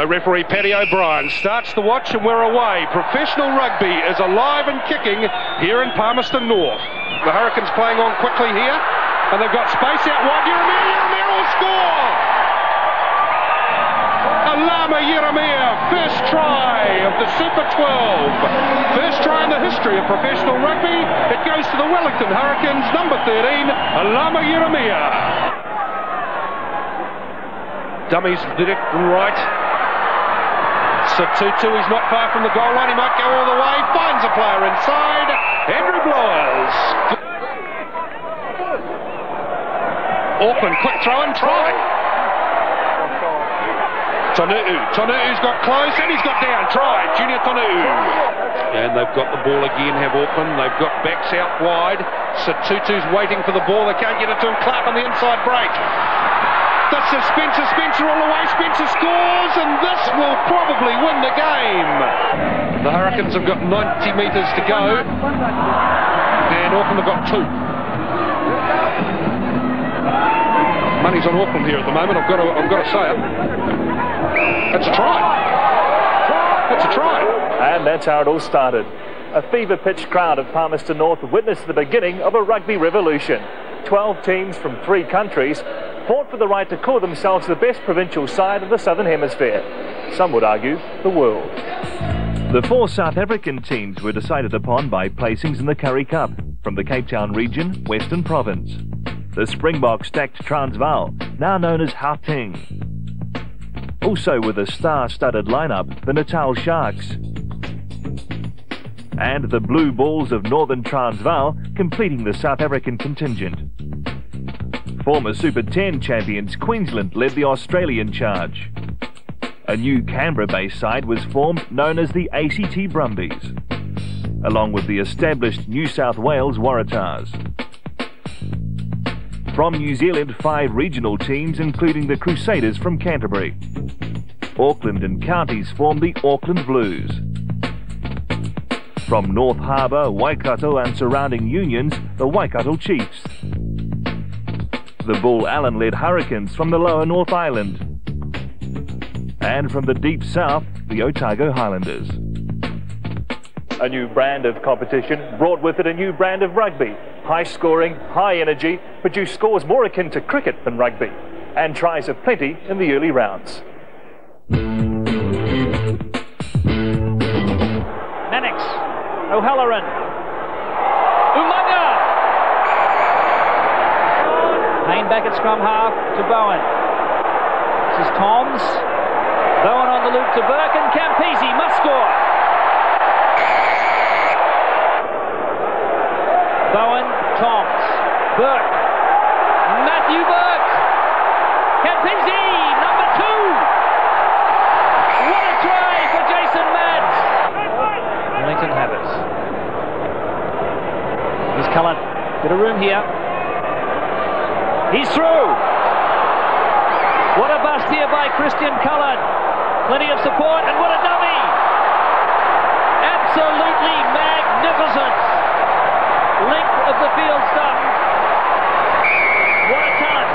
So referee Paddy O'Brien starts the watch and we're away. Professional rugby is alive and kicking here in Palmerston North. The Hurricanes playing on quickly here, and they've got space out wide. Yeremia will score! Alama Yeremia, first try of the Super 12. First try in the history of professional rugby. It goes to the Wellington Hurricanes, number 13, Alama Yeremia. Dummies direct right. Satutu, he's not far from the goal line. He might go all the way. Finds a player inside. Andrew Blowers. Auckland, quick throw and try. Tonu'u's got close and he's got down. Try, Junior Tonu'u. And they've got the ball again, have Auckland. They've got backs out wide. Satutu's waiting for the ball. They can't get it to him. Clark on the inside break. This is Spencer all the way. Spencer scores, and this will probably win the game. The Hurricanes have got 90 metres to go, and Auckland have got 2. Money's on Auckland here at the moment. I've got to say it. It's a try. It's a try. And that's how it all started. A fever-pitched crowd of Palmerston North witnessed the beginning of a rugby revolution. 12 teams from 3 countries fought for the right to call themselves the best provincial side of the Southern Hemisphere. Some would argue the world. The 4 South African teams were decided upon by placings in the Currie Cup from the Cape Town region, Western Province. The Springboks stacked Transvaal, now known as Gauteng. Also with a star-studded lineup, the Natal Sharks. And the Blue Bulls of Northern Transvaal completing the South African contingent. Former Super 10 champions Queensland led the Australian charge. A new Canberra-based side was formed known as the ACT Brumbies, along with the established New South Wales Waratahs. From New Zealand, 5 regional teams including the Crusaders from Canterbury. Auckland and counties formed the Auckland Blues. From North Harbour, Waikato and surrounding unions, the Waikato Chiefs. The Bull Allen-led Hurricanes from the lower North Island. And from the deep south, the Otago Highlanders. A new brand of competition brought with it a new brand of rugby. High scoring, high energy, produced scores more akin to cricket than rugby, and tries of plenty in the early rounds. Mannix, O'Halloran, Umaga. Payne back at scrum half to Bowen. This is Toms. Bowen on the loop to Burke, and Campese must score. Bowen, Toms, Burke, Matthew Burke, Campese, number 2. What a try for Jason Mads. Wellington have it. Here's Cullen, bit of room here. He's through. What a bust here by Christian Cullen. Plenty of support, and what a dummy. Absolutely magnificent. Length of the field stuff. What a talent.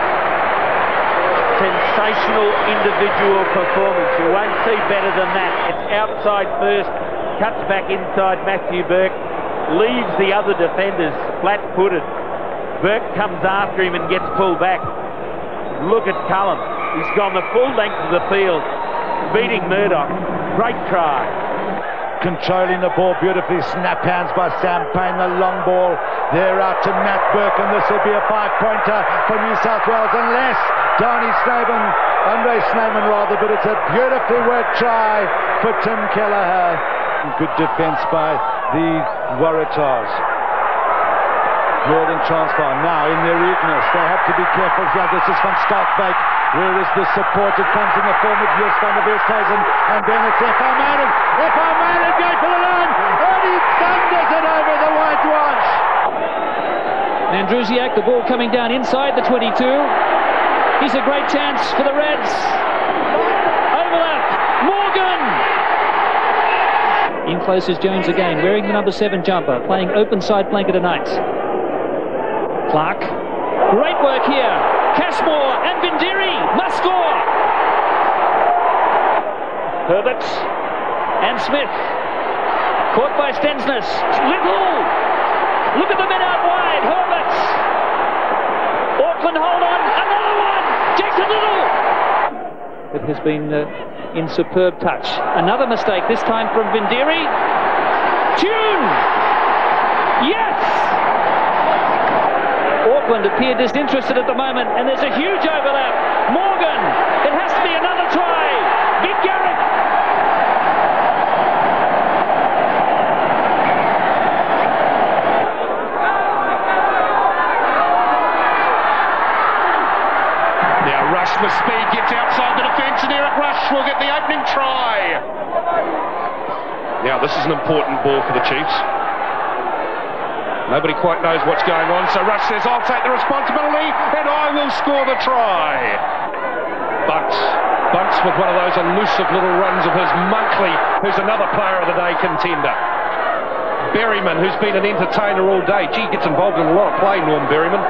Sensational individual performance. You won't see better than that. It's outside first, cuts back inside Matthew Burke, leaves the other defenders flat-footed. Burke comes after him and gets pulled back. Look at Cullen. He's gone the full length of the field, beating Murdoch. Great try. Controlling the ball beautifully, snap hands by Sam Payne, the long ball there out to Matt Burke, and this will be a 5-pointer for New South Wales, unless Andre Snyman rather, but it's a beautifully worked try for Tim Kelleher. Good defence by the Waratahs. Northern Transvaal now in their weakness. They have to be careful here. This is van Skalkwyk. Where is the support? It comes in the form of Joost van der Westhuizen, and then it's F.R. Madden. F.R. Madden going for the line, and he thunders it over the whitewash. Andrusiak, the ball coming down inside the 22. Here's a great chance for the Reds. Overlap, Morgan. In close is Jones again, wearing the number 7 jumper, playing open side flanker tonight. Clark, great work here. Cashmore and Bindiri must score. Herberts and Smith. Caught by Stensness. Little! Look at the men out wide. Herberts. Auckland hold on. Another one. Jackson Little. It has been in superb touch. Another mistake, this time from Vindiri. Tune! Yes! Auckland appear disinterested at the moment, and there's a huge overlap. Morgan. It has to be another try. Vic Garrick. Rush with speed gets outside the defence, and Eric Rush will get the opening try. Now this is an important ball for the Chiefs. Nobody quite knows what's going on, so Rush says, I'll take the responsibility and I will score the try. Bunce with one of those elusive little runs of his. Monkley, who's another player of the day contender. Berryman, who's been an entertainer all day. Gee, gets involved in a lot of play, Norm Berryman.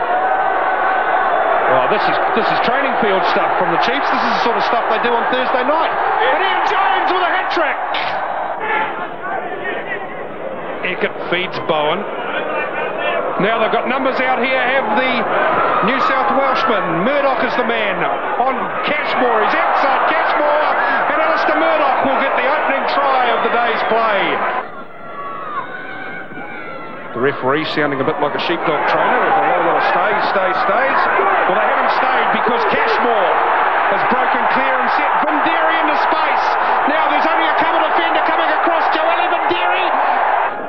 Oh, this is training field stuff from the Chiefs. This is the sort of stuff they do on Thursday night. And Ian Jones with a hat-trick. Eckert feeds Bowen. Now they've got numbers out here. Have the New South Welshman. Murdoch is the man on Cashmore. He's outside Cashmore. And Alistair Murdoch will get the opening try of the day's play. The referee sounding a bit like a sheepdog trainer. There's a lot of stays. Well, they haven't stayed because Cashmore has broken clear and set Vindiri into space. Now there's only a cover defender coming across. Joelle Vindiri.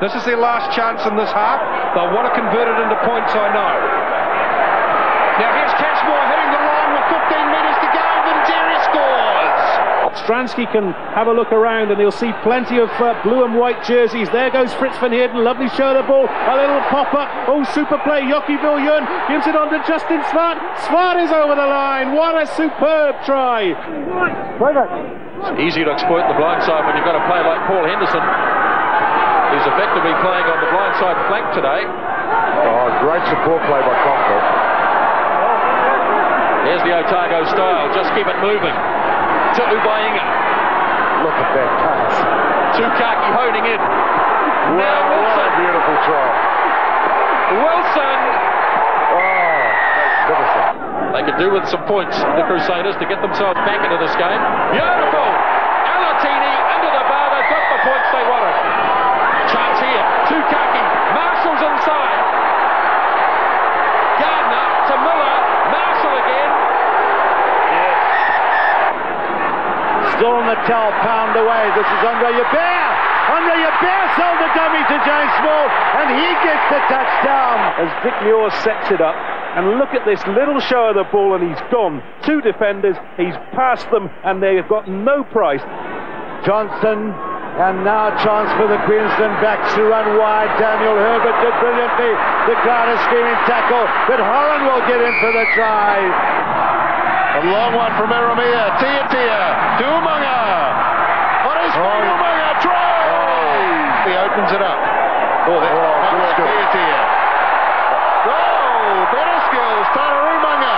This is their last chance in this half. They'll want to convert it into points, I know. Now here's Cashmore hitting the line with 15 metres to go. Vindiri scores. Stransky can have a look around and he'll see plenty of blue and white jerseys. There goes Fritz van Heerden, lovely shoulder ball, a little pop-up, oh super play, Jockey Viljoen gives it on to Justin Swart. Swart is over the line, what a superb try. It's easy to exploit the blind side when you've got a player like Paul Henderson, who's effectively playing on the blind side flank today. Oh, great support play by Concord. Here's the Otago style, just keep it moving. To Ubainga. Look at that pass. Tukaki honing in. Wow, Now Wilson. what a beautiful try. Wilson. Oh, magnificent. They could do with some points, the Crusaders, to get themselves back into this game. Beautiful. Alatini into the bar. They've got the points they wanted. Chance here. Tukaki. Marshall's inside. Gardner to Miller. Marshall again. Still on the towel, pound away. This is Andre Yabert. Andre Yabert sold the dummy to James Small, and he gets the touchdown. As Dick Muir sets it up, and look at this little show of the ball, and he's gone. Two defenders, he's passed them, and they've got no price. Johnson, and now chance for the Queensland backs to run wide. Daniel Herbert did brilliantly. The crowd is screaming tackle, but Holland will get in for the try. A long one from Eramia. Tia to Umaga. On his feet, Umaga. Try! Oh. He opens it up. Oh, that's Tia. Oh, better skills. Tana Umaga.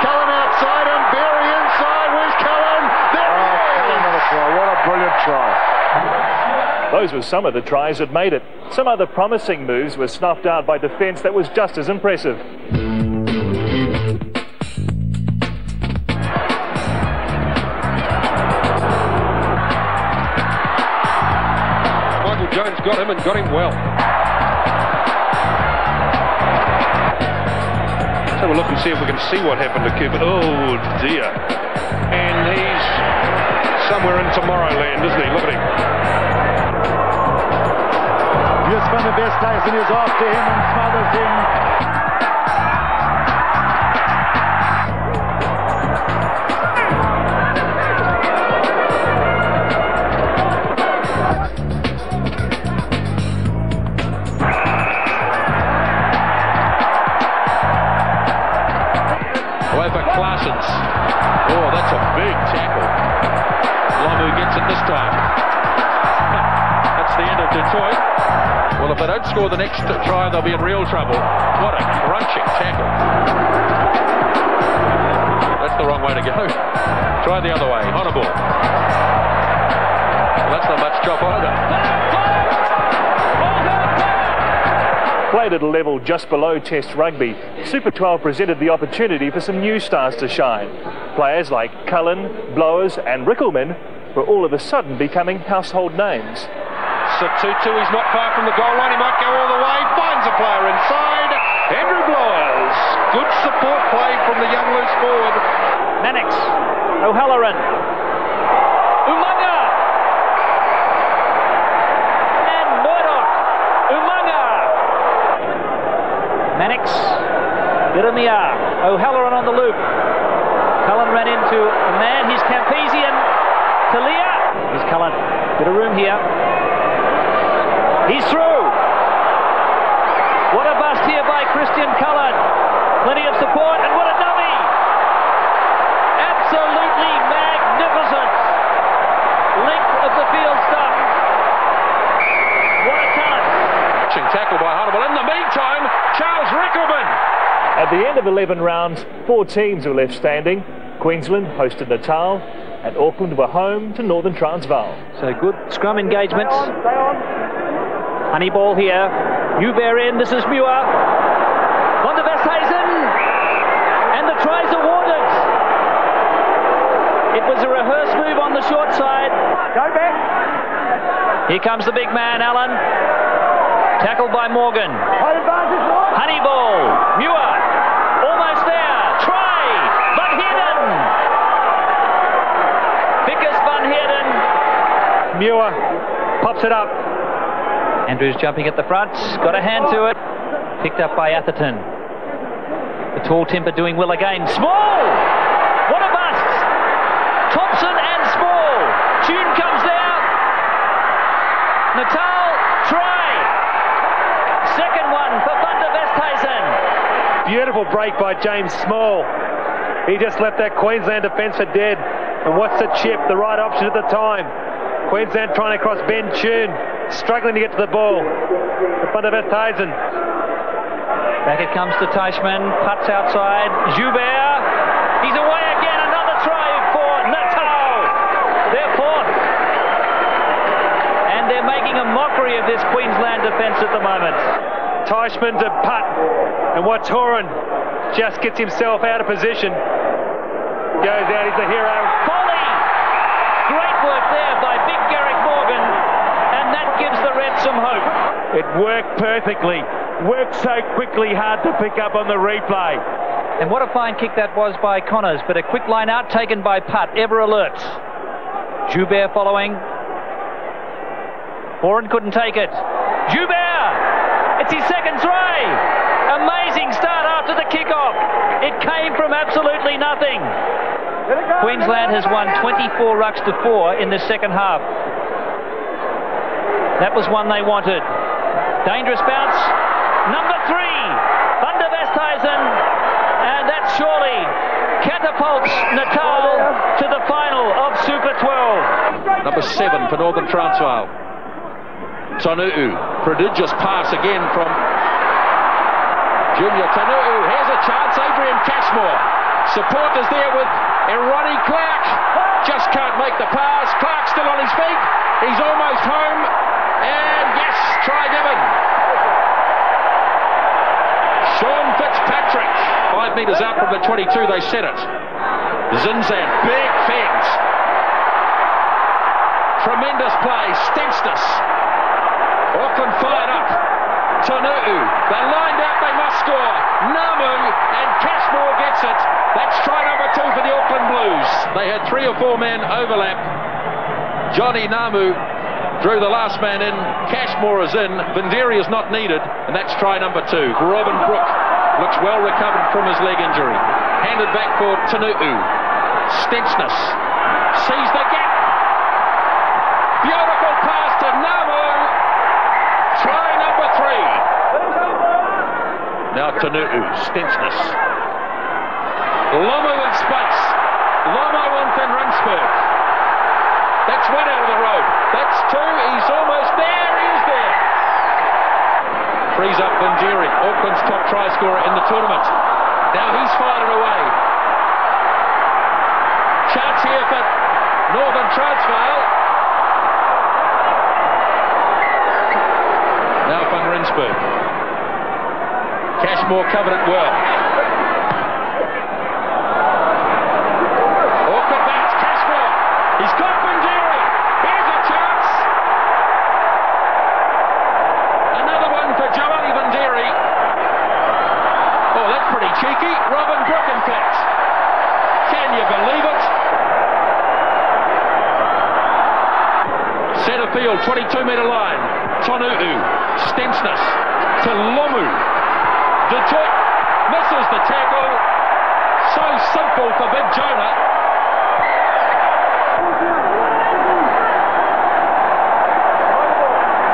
Cullen outside him. Berry inside. Where's Cullen? There he is. Cullen, what a brilliant try. Those were some of the tries that made it. Some other promising moves were snuffed out by defence that was just as impressive. Jones got him and got him well. Let's have a look and see if we can see what happened to Cooper. Oh dear. And he's somewhere in Tomorrowland, isn't he? Look at him. Just from the best Tyson is after him and smothers him. Oh, that's a big tackle. Lamu gets it this time. That's the end of Detroit. Well, if they don't score the next try, they'll be in real trouble. What a crunching tackle. That's the wrong way to go. Try the other way. On a ball. That's not much chop either. Played at a level just below Test rugby, Super 12 presented the opportunity for some new stars to shine. Players like Cullen, Blowers and Rickelman were all of a sudden becoming household names. Tutu, he's not far from the goal line, he might go all the way, finds a player inside, Andrew Blowers. Good support play from the young loose forward. Mannix, O'Halloran, Umaga, and Murdoch, Umaga. Mannix, Jeremiah, O'Halloran on the loop. Cullen ran into a man, he's Campese and Talia. Here's Cullen, bit of room here. He's through. What a bust here by Christian Cullen. Plenty of support, and what a dummy. Absolutely magnificent. Length of the field stuff. What a talent. Tackle by Hannibal. In the meantime, Charles Rickelman. At the end of 11 rounds, 4 teams were left standing. Queensland hosted Natal, and Auckland were home to Northern Transvaal. So good scrum engagements. Honey ball here. Hubert in. This is Muir. Van der Westhuizen. And the try's awarded. It was a rehearsed move on the short side. Go back. Here comes the big man, Allen. Tackled by Morgan. Honey ball. Muir. Almost there. Try. Van Heerden. Vickers Van Heerden. Muir pops it up. Andrews jumping at the front, got a hand to it, picked up by Atherton. The tall timber doing well again. Small! What a bust! Thompson and Small. Tune comes there. Natal, try. Second one for Van der Westhuizen. Beautiful break by James Small. He just left that Queensland defence for dead. And what's the chip? The right option at the time. Queensland trying to cross Ben Tune, struggling to get to the ball. Van der Westhuizen. Back it comes to Teichmann, puts outside. Joubert, he's away again. Another try for Natal. They're fourth. And they're making a mockery of this Queensland defence at the moment. Teichmann to putt, and what's Horan just gets himself out of position. Goes out, he's the hero. Foley! Great work there by big Garrick Morgan, and that gives the Reds some hope. It worked perfectly. Worked so quickly, hard to pick up on the replay. And what a fine kick that was by Connors, but a quick line out taken by Putt, ever alert. Joubert following. Horan couldn't take it. Joubert! It's his second try! Amazing start after the kickoff. It came from absolutely nothing. Queensland has won 24 rucks to 4 in the second half. That was one they wanted. Dangerous bounce. Number 3, Van der Westhuizen. And that surely catapults Natal to the final of Super 12. Number 7 for Northern Transvaal. Tanu'u. Prodigious pass again from Junior Tanu'u. Here's a chance. Adrian Cashmore. Support is there with Ronnie Clark. Just can't make the pass. Clark still on his feet. He's almost home. And yes, try given. Sean Fitzpatrick. 5 metres out from the 22, they set it. Zinzan, big fence. Tremendous play. Stensness. Auckland fired up. Tanu'u. They're lined out, they must score. Namu and Cashmore gets it. That's try number 2 for the Auckland Blues. They had 3 or 4 men overlap. Johnny Namu drew the last man in. Cashmore is in. Vinderi is not needed. And that's try number 2. Robin Brook looks well recovered from his leg injury. Handed back for Tanu'u. Stensness sees the gap. Beautiful pass to Namu. Try number 3. Now Tanu'u. Stensness. Lomo in space. Lomo on Van Rensburg. That's one out of the road. That's 2. He's almost there. He is there. Frees up Vinderi, Auckland's top try scorer in the tournament. Now he's fired it away. Chance here for Northern Transvaal. Johannesburg. Cashmore covered it well. Auckland bats Cashmore. He's got Binderi. Here's a chance. Another one for Joey Binderi. Oh, that's pretty cheeky. Robin Brook, in fact. Can you believe it? Centre field, 22-metre line. Tonu'u, Stensness to Lomu. Detroit misses the tackle. So simple for Big Jonah.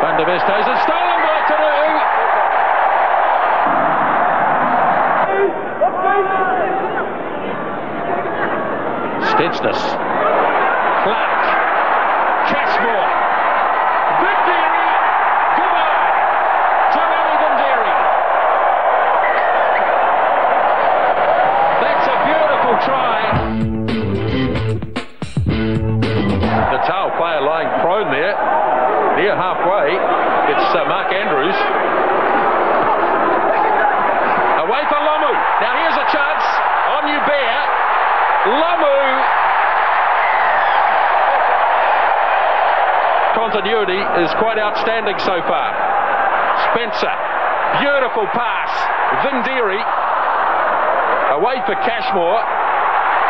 Van der Westhuizen stolen by Tonu'u. Stensness. Clark. Cashmore. Binderi. Goodbye. Joey Binderi. That's a beautiful try. The tail player lying prone there, near halfway. It's Mark Andrews. Away for Lomu. Now here's a chance. On you bear. Lomu. Continuity is quite outstanding so far. Spencer. Beautiful pass. Binderi. Away for Cashmore.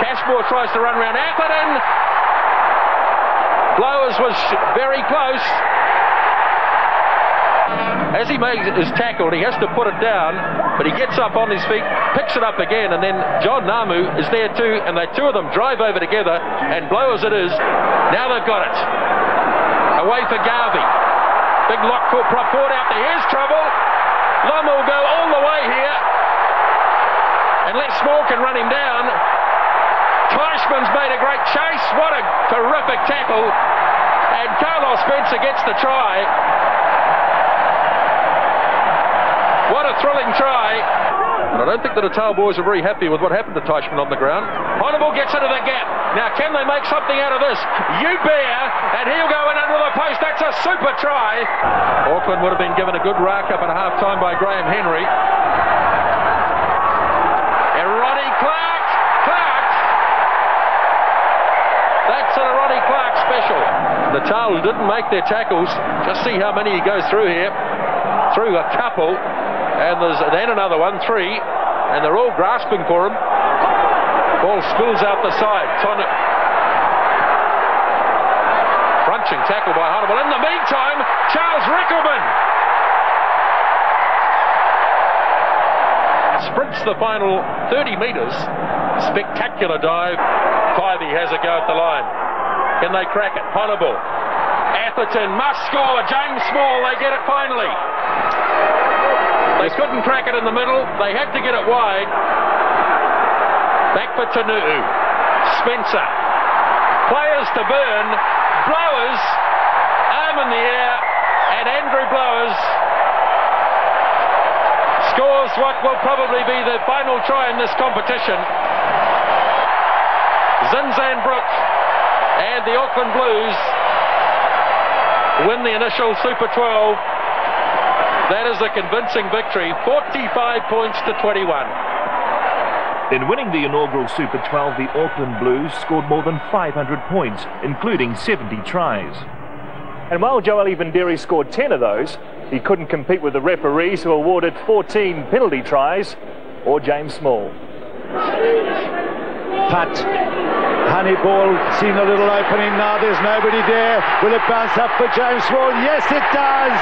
Cashmore tries to run around Atherton. Blowers was very close. As he is tackled, he has to put it down, but he gets up on his feet, picks it up again, and then John Namu is there too, and the two of them drive over together, and Blowers it is. Now they've got it. Away for Garvey. Big lock prop forward out there. Here's trouble. Lomu will go all the way here, unless Small can run him down. Teichmann's made a great chase. What a terrific tackle. And Carlos Spencer gets the try. What a thrilling try. And I don't think the Natal boys are very happy with what happened to Teichmann on the ground. Honourable gets into the gap. Now can they make something out of this? You bear, and he'll go in under the post. That's a super try. Auckland would have been given a good rack up at half-time by Graham Henry. Ronnie Clark. That's an Ronnie Clark special. Natal didn't make their tackles. Just see how many he goes through here. Through a couple. And there's then another one, 3. And they're all grasping for him. Ball spills out the side. Crunching tackle by Honourable. In the meantime, Charles Rickelman sprints the final 30 metres. Spectacular dive. 5 he has a go at the line. Can they crack it? Honourable. Atherton must score. James Small, they get it finally. They couldn't crack it in the middle. They had to get it wide. Back for Tonu'u. Spencer. Players to burn. Blowers. Arm in the air. And Andrew Blowers scores what will probably be the final try in this competition. Zinzan Brook and the Auckland Blues win the initial Super 12. That is a convincing victory, 45 points to 21. In winning the inaugural Super 12, the Auckland Blues scored more than 500 points, including 70 tries. And while Joey Binderi scored 10 of those, he couldn't compete with the referees who awarded 14 penalty tries, or James Small. Putt. Honeyball seen a little opening now. There's nobody there. Will it bounce up for James Small? Yes, it does.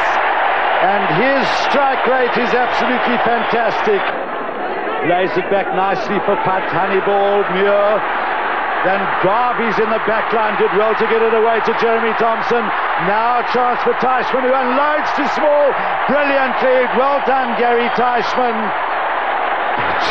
And his strike rate is absolutely fantastic. Lays it back nicely for Putt. Honeyball, Muir. Then Garvey's in the back line. Did well to get it away to Jeremy Thompson. Now a chance for Teichmann, who unloads to Small. Brilliantly. Well done, Gary Teichmann.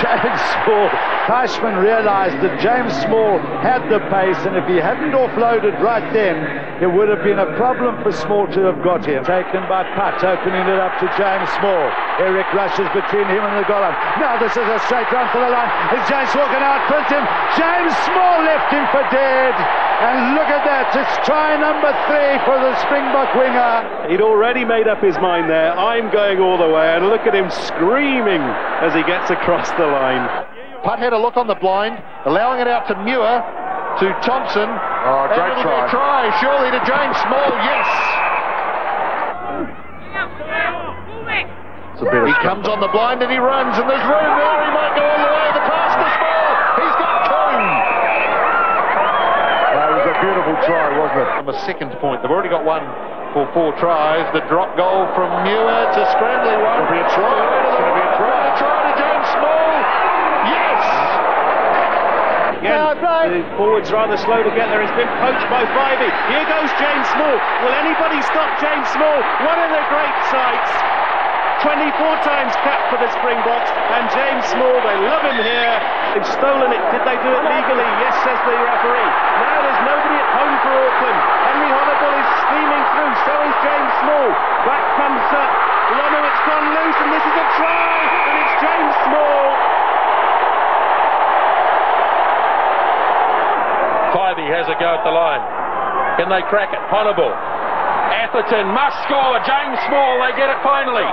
James Small. Teichmann realised that James Small had the pace, and if he hadn't offloaded right then, it would have been a problem for Small to have got him. Taken by Putt, opening it up to James Small. Eric rushes between him and the goal line. Now this is a straight run for the line. Is James Small going to outprint him? James Small left him for dead. And look at that, it's try number 3 for the Springbok winger. He'd already made up his mind there. I'm going all the way, and look at him screaming as he gets across the line. Putt had a look on the blind, allowing it out to Muir, to Thompson. Oh, great try. Try, surely to James Small, yes. He comes on the blind and he runs, and there's room there. He might go all the way. The pass to Small. He's got 2. That was a beautiful try, wasn't it? From a second point, they've already got one for 4 tries. The drop goal from Muir. It's a scrambling one. It'll be a try. It's going to be a try. Try to James Small. Yes. Again, the forward's rather slow to get there. It's been poached by Fivey. Here goes James Small. Will anybody stop James Small? One of the great sights. 24 times capped for the Springboks, and James Small, they love him here. They've stolen it. Did they do it legally? Yes, says the referee. Now there's nobody at home for Auckland. Henry Honorball is steaming through, so is James Small. Back comes Lono, it's gone loose, and this is a try, and it's James Small. Fivey has a go at the line. Can they crack it? Honorball. Atherton must score. James Small, they get it finally.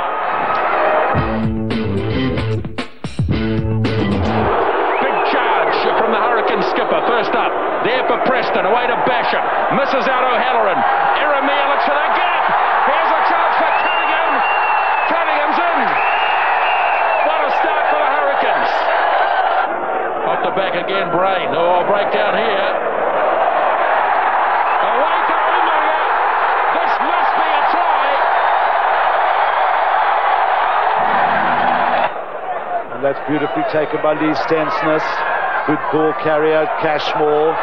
Big charge from the Hurricane skipper. First up, there for Preston, away to Basham. Misses out O'Halloran. Eremia looks for the gap. Here's a chance for Cunningham. Cunningham's in. What a start for the Hurricanes. Off the back again, Brain. Oh, breakdown here. Away to Umaga. This must be a try. And that's beautifully taken by Lee Stensness. Good ball carrier, Cashmore.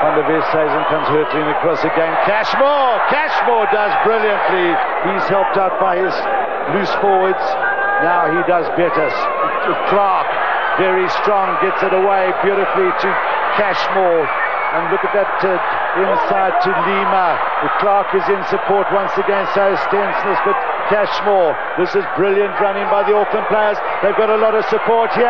Van der Westhuizen comes hurtling across again. Cashmore does brilliantly. He's helped out by his loose forwards. Now he does better. Clark, very strong, gets it away beautifully to Cashmore. And look at that inside to Lima. Clark is in support once again, so is Stensness, but Cashmore. This is brilliant running by the Auckland players. They've got a lot of support here.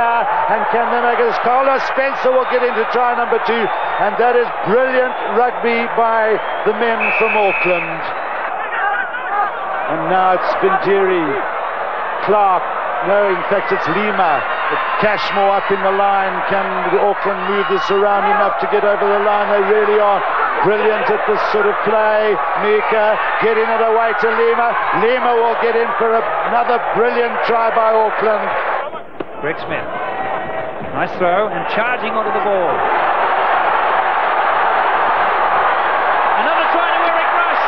And can they make it? Carlos Spencer will get into try number 2. And that is brilliant rugby by the men from Auckland. And now it's Bindiri. Clark. No, in fact, it's Lima. Cashmore up in the line. Can Auckland move this around enough to get over the line? They really are brilliant at this sort of play. Mika getting it away to Lima. Lima will get in for another brilliant try by Auckland. Greg Smith. Nice throw and charging onto the ball. Another try to Eric Russ.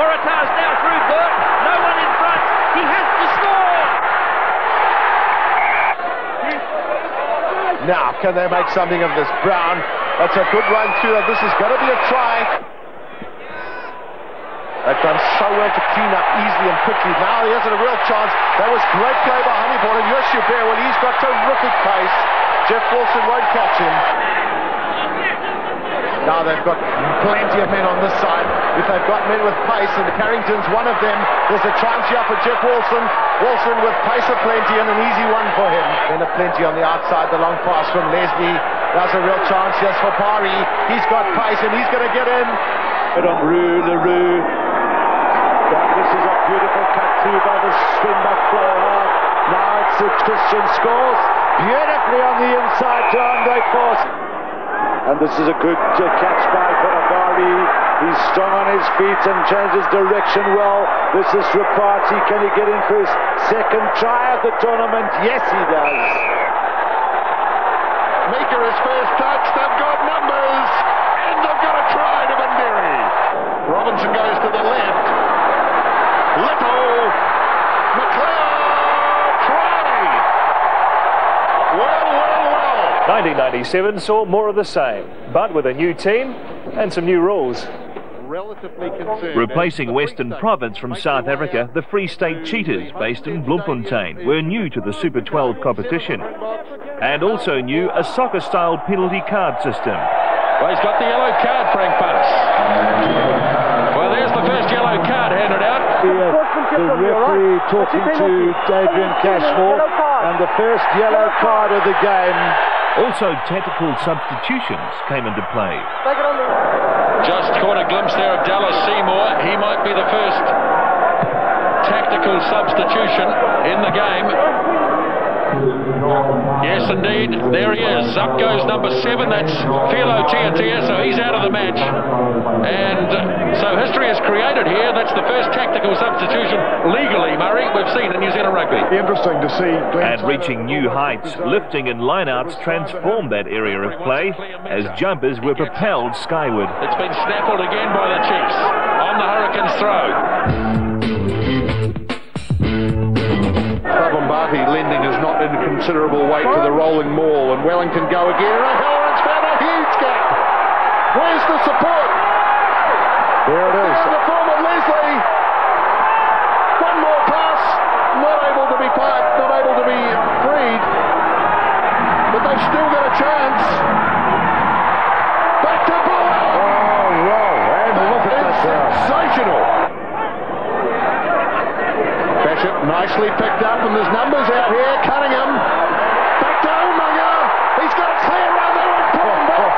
Waratah's now through Burke. No one in front. He has to score. Now, can they make something of this? Brown, that's a good run through. This is going to be a try. They've done so well to clean up easily and quickly. Now he has a real chance. That was great play by Honeyball, and Yoshi Bear, well, he's got terrific pace. Jeff Wilson won't catch him. Now they've got plenty of men on this side. If they've got men with pace, and Carrington's one of them, there's a chance here for Jeff Wilson. Wilson with pace aplenty and an easy one for him. Then aplenty on the outside, the long pass from Leslie. There's a real chance, yes, for Pari. He's got pace and he's going to get in. But on LaRue. This is a beautiful cut through by the Springbok fly half. Now it's Christian scores beautifully on the inside to Andre Force. And this is a good catch by Agari. He's strong on his feet and changes direction well. This is Rapati. Can he get in for his second try of the tournament? Yes, he does. Maker his first touch. They've got numbers. And they've got a try to Bindiri. Robinson goes to the left. Little. McLeod. Try. Well. 1997 saw more of the same, but with a new team and some new rules. Relatively concerned. Replacing Western Province from South Africa, the Free State Cheetahs, based in Bloemfontein, were new to the Super 12 competition. And also new a soccer-style penalty card system. Well, he's got the yellow card, Frank Bunce. Well, there's the first yellow card handed out. The referee talking to Adrian Cashmore, and the first yellow card of the game. Also, tactical substitutions came into play. Just caught a glimpse there of Dallas Seymour. He might be the first tactical substitution in the game. Yes, indeed, there he is. Up goes number 7, that's Philo Tiatia, so he's out of the match. And so history is created here. That's the first tactical substitution legally, Murray, we've seen in New Zealand rugby. Interesting to see. And reaching new heights, lifting and lineouts transformed that area of play as jumpers were propelled skyward. It's been snaffled again by the Chiefs on the Hurricanes throw. Barty lending is not in considerable weight to the rolling maul, and Wellington go again, and O'Halloran's found a huge gap. Where's the support? There it is. In the form of Leslie. One more pass, not able to be parked, not able to be freed, but they've still got a chance. Back to Bull. Oh, wow. And look at that. Sensational. Bishop nicely picked up, and there's numbers out here. Cunningham back to Umaga. He's got a clear run there and pull him back.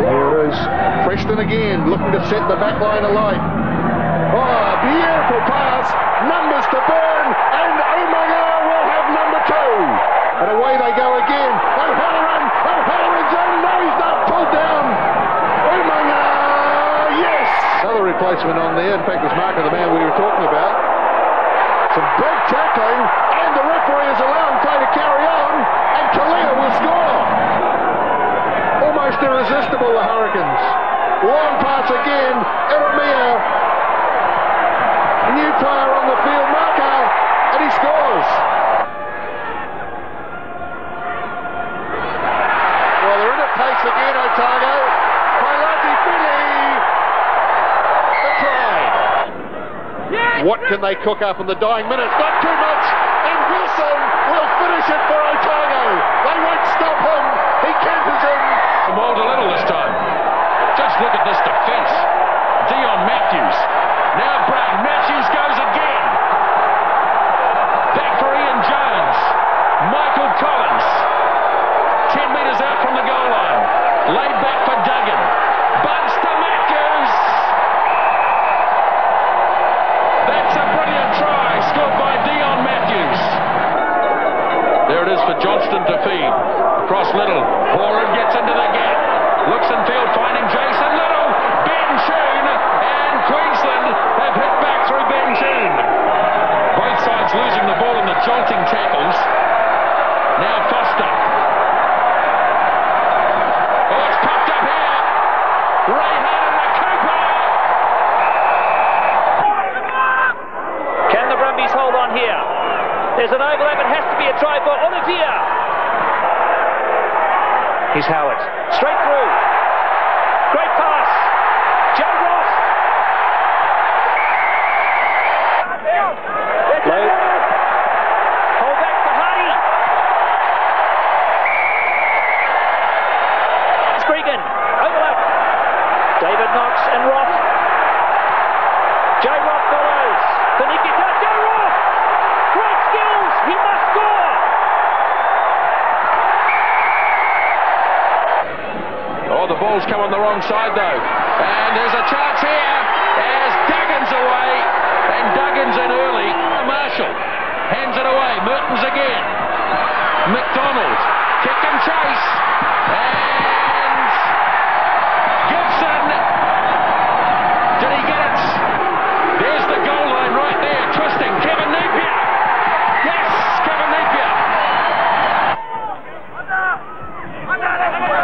Here it is. Preston again looking to set the back line alight. Oh, beautiful pass. Numbers to Byrne, and Umaga will have number 2. And away they go again. O'Halloran's in. No, he's not pulled down. Umaga. Yes! Another replacement on there. In fact, it was Mark of the man we were talking about. Some big tackling, and the referee is allowing play to carry on, and Kalia will score. Almost irresistible, the Hurricanes. Long pass again. Eremia. New player on the field, Marker, and he scores. Well, they're in a pace again, Otago. What can they cook up in the dying minutes? Not too much, and Wilson will finish it for Otago. They won't stop him. He canters in. Mauled a little this time. Just look at this defence. Dion Matthews. Now Brown. Matthews goes again. Back for Ian Jones. Michael Collins. 10 metres out from the goal line. Laid back for Duggan. Bunts to Matthews. That's a brilliant try, scored by Dion Matthews. There it is for Johnston to feed. Across Little. Horan gets into the gap. Looks in field, finding Jason Little. Ben Choon, and Queensland have hit back through Ben Choon. Both sides losing the ball in the jolting tackles. Now Foster. Oh, it's popped up here. Rayhan and Cooper. Can the Brumbies hold on here? There's an overlap. It has to be a try for Olivier. Here's Howard. Straight through. Great pass. Joe Ross. Low. Hold back for Hardy. Spriggan. Overlap. David Knox and Roth. Joe Roth follows. Tanikita. Joe Roth. Great skills. He must score. Oh, the ball's come on the wrong side though. And there's a chance here as Duggan's away, and Duggan's in early. Marshall hands it away. Mertens again. McDonald. Kick and chase. And Gibson. Did he get it? There's the goal line right there. Twisting. Kevin Napier. Yes, Kevin Napier.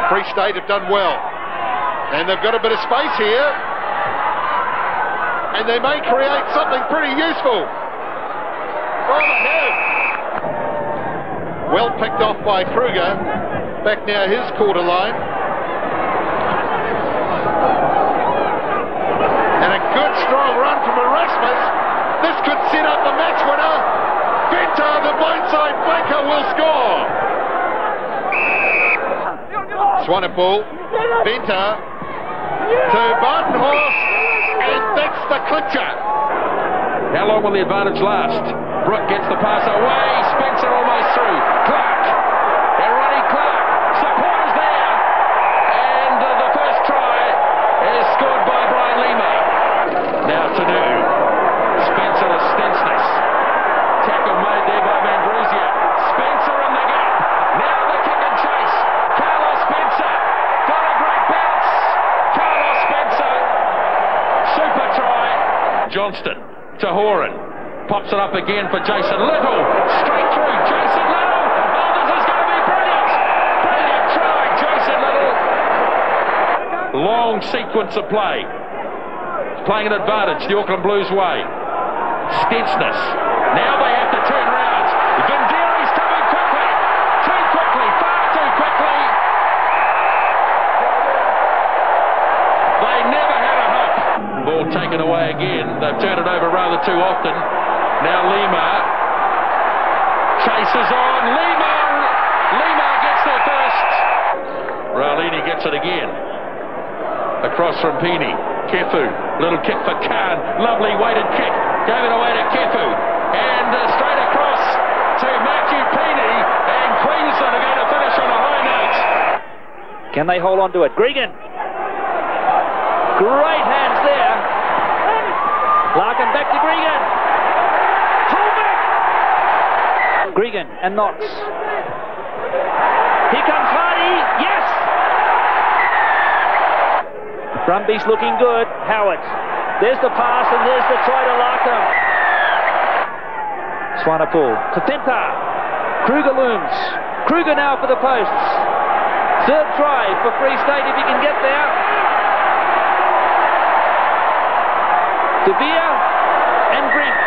Free State have done well, and they've got a bit of space here, and they may create something pretty useful. Oh, they have. Well picked off by Kruger, back now his quarter line, and a good strong run from Erasmus. This could set up the match winner. Benta, the blindside flanker, will score. Swanepoel, Benta to Bartenhorst, and that's the clincher. How long will the advantage last? Brooke gets the pass away. Spencer almost through. Clark. Johnston to Horan. Pops it up again for Jason Little. Straight through. Jason Little. Oh, this is going to be brilliant. Brilliant try. Jason Little. Long sequence of play. Playing an advantage the Auckland Blues way. Stensness. Now they have to turn round. Vinderi's coming quickly. Too quickly. Far too quickly. They never had a hope. Ball taken away again. They've turned it over rather too often. Now Lima chases on. Lima gets there first. Raulini gets it again. Across from Pini. Kefu. Little kick for Khan. Lovely weighted kick. Gave it away to Kefu. And straight across to Matthew Pini. And Queensland are going to finish on a high note. Can they hold on to it? Gregan. Great hands there. Larkin back to Gregan. Gregan and Knox. Here comes Hardy. Yes! Brumby's looking good. Howard. There's the pass and there's the try to Larkham. Swanepoel to Tenta. Kruger looms. Kruger now for the posts. Third try for Free State if he can get there. De Beer and Brink.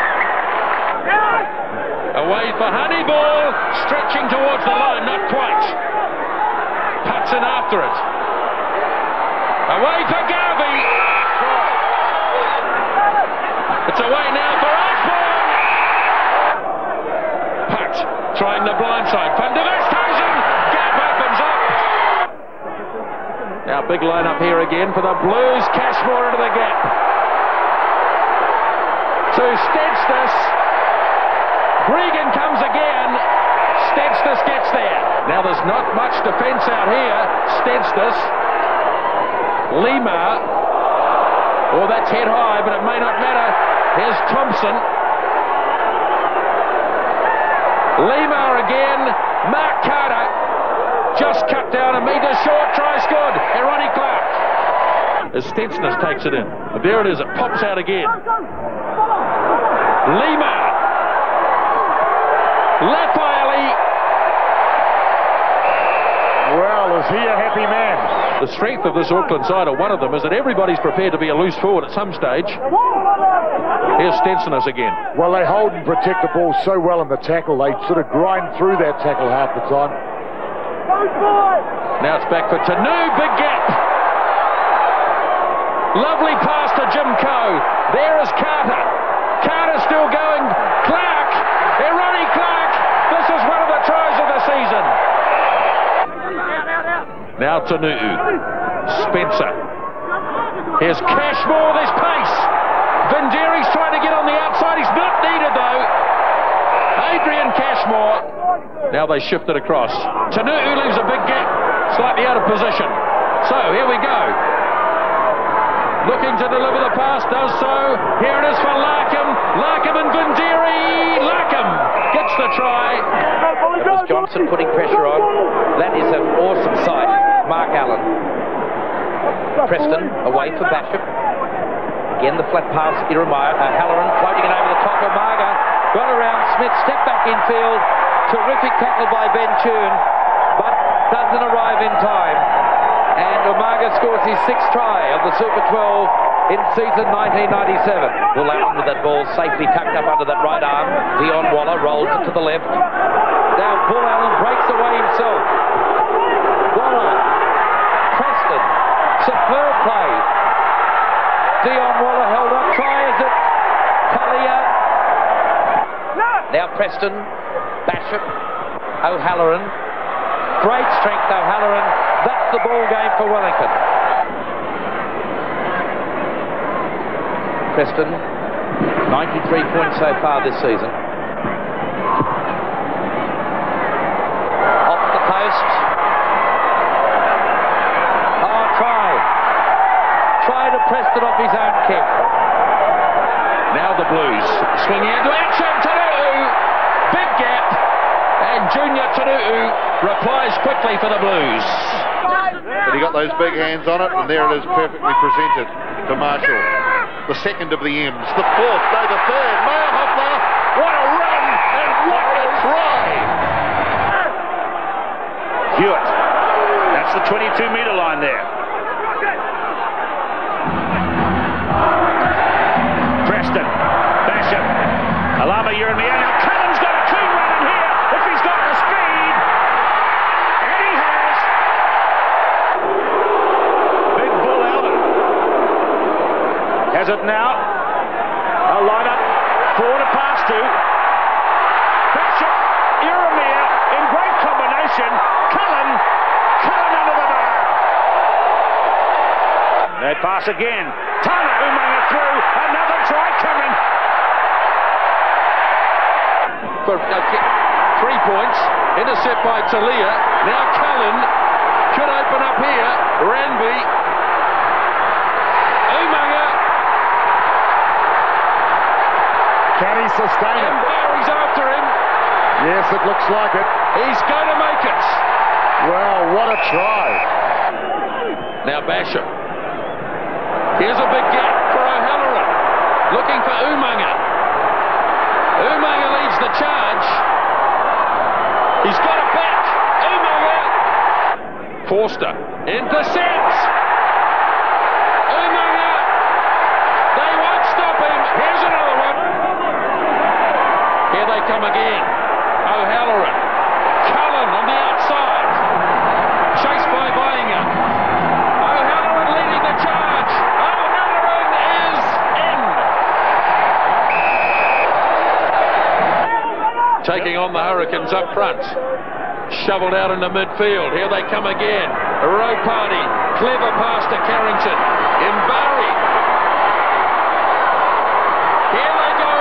Away for Honeyball. Stretching towards the line, not quite. Puts in after it. Away for Garvey. It's away now for Osborne. Putt, trying the blind side. Van der Westhuizen. Gap opens up. Now big line up here again for the Blues. Cashmore into the gap. To Stensness. Gregan comes again. Stensness gets there. Now there's not much defence out here. Stensness. Lima. Oh, that's head high, but it may not matter. Here's Thompson. Lima again. Mark Carter. Just cut down a metre short. Try scored. Ronnie Clark. As Stensness takes it in. And there it is. It pops out again. Lima. Lafayette. Well, is he a happy man? The strength of this Auckland side, or one of them, is that everybody's prepared to be a loose forward at some stage. Here's Stensness again. Well, they hold and protect the ball so well in the tackle. They sort of grind through that tackle half the time. Now it's back for Tanu. Big gap. Lovely pass to Jim Coe. There is Carter. Carter still going. Clark. Ronnie Clark. This is one of the tries of the season. Now Tanu'u. Spencer. Here's Cashmore. There's pace. Vinderi's trying to get on the outside. He's not needed though. Adrian Cashmore. Now they shift it across. Tanu'u leaves a big gap. Slightly out of position. So here we go. Looking to deliver the pass. Does so. Here it is for Larkham. Larkham and Vinderi. Larkham gets the try. It was Johnson putting pressure on. That is an awesome sight. Mark Allen. Preston away for Basham. Again the flat pass. Halloran floating it over the top of Marga. Got around Smith. Step back infield. Terrific tackle by Ben Tune. But doesn't arrive in time. And Umaga scores his 6th try of the Super 12 in season 1997. Bull Allen with that ball safely tucked up under that right arm. Dion Waller rolls it to the left. Now Bull Allen breaks away himself. Waller. Preston. Superb play. Dion Waller held up. Try is it? Kalia. Now Preston. Basham. O'Halloran. Great strength O'Halloran. That's the ball game for Wellington. Preston, 93 points so far this season. Off the post. Oh, try. Try to Preston off his own kick. Now the Blues swinging into action. Tanu'u. Big gap. And Junior Tanu'u replies quickly for the Blues. But he got those big hands on it, and there it is, perfectly presented to Marshall. The second of the M's, the fourth, no, the third. Mayerhoffler, what a run and what a try! Hewitt, that's the 22-metre line there. Preston, Basham, Alama Uremia. Now Cullen's got a clean run in here if he's got the speed. And he has. Big Bull Allen has it now. A line up, 4 to pass to. Basham, Uremia in great combination. Cullen under the bar. They pass again. Tana Umaga through. Another try coming. For 3 points. Intercept by Talia. Now Cullen could open up here. Ranby. Umaga. Can he sustain it? And Barry's after him. Yes, it looks like it. He's going to make it. Well, what a try. Now Basham. Here's a big gap for O'Halloran. Looking for Umaga. Umaga leads the charge. He's got it back. Umaga. Forster intercepts. Umaga. They won't stop him. Here's another one. Here they come again. O'Halloran. Cullen on the outside. Chased by Vainga. O'Halloran leading the charge. O'Halloran is in. Taking on the Hurricanes up front. Shoveled out into midfield. Here they come again. Row party. Clever pass to Carrington. Mbari. Here they go.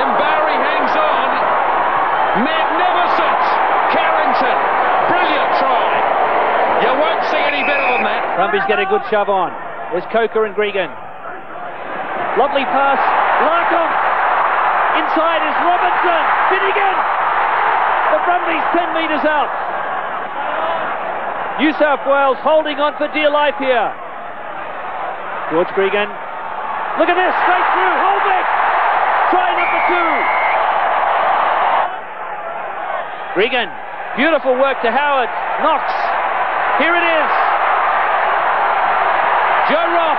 Mbari hangs on. Magnificent. Carrington. Brilliant try. You won't see any better than that. Brumby's get a good shove on. There's Coker and Gregan. Lovely pass. Larkham. Inside is Robinson. Finnegan. The Brumbies 10 metres out. New South Wales holding on for dear life here. George Gregan. Look at this. Straight through. Holbeck. Try number 2. Gregan. Beautiful work to Howard. Knox. Here it is. Joe Roth.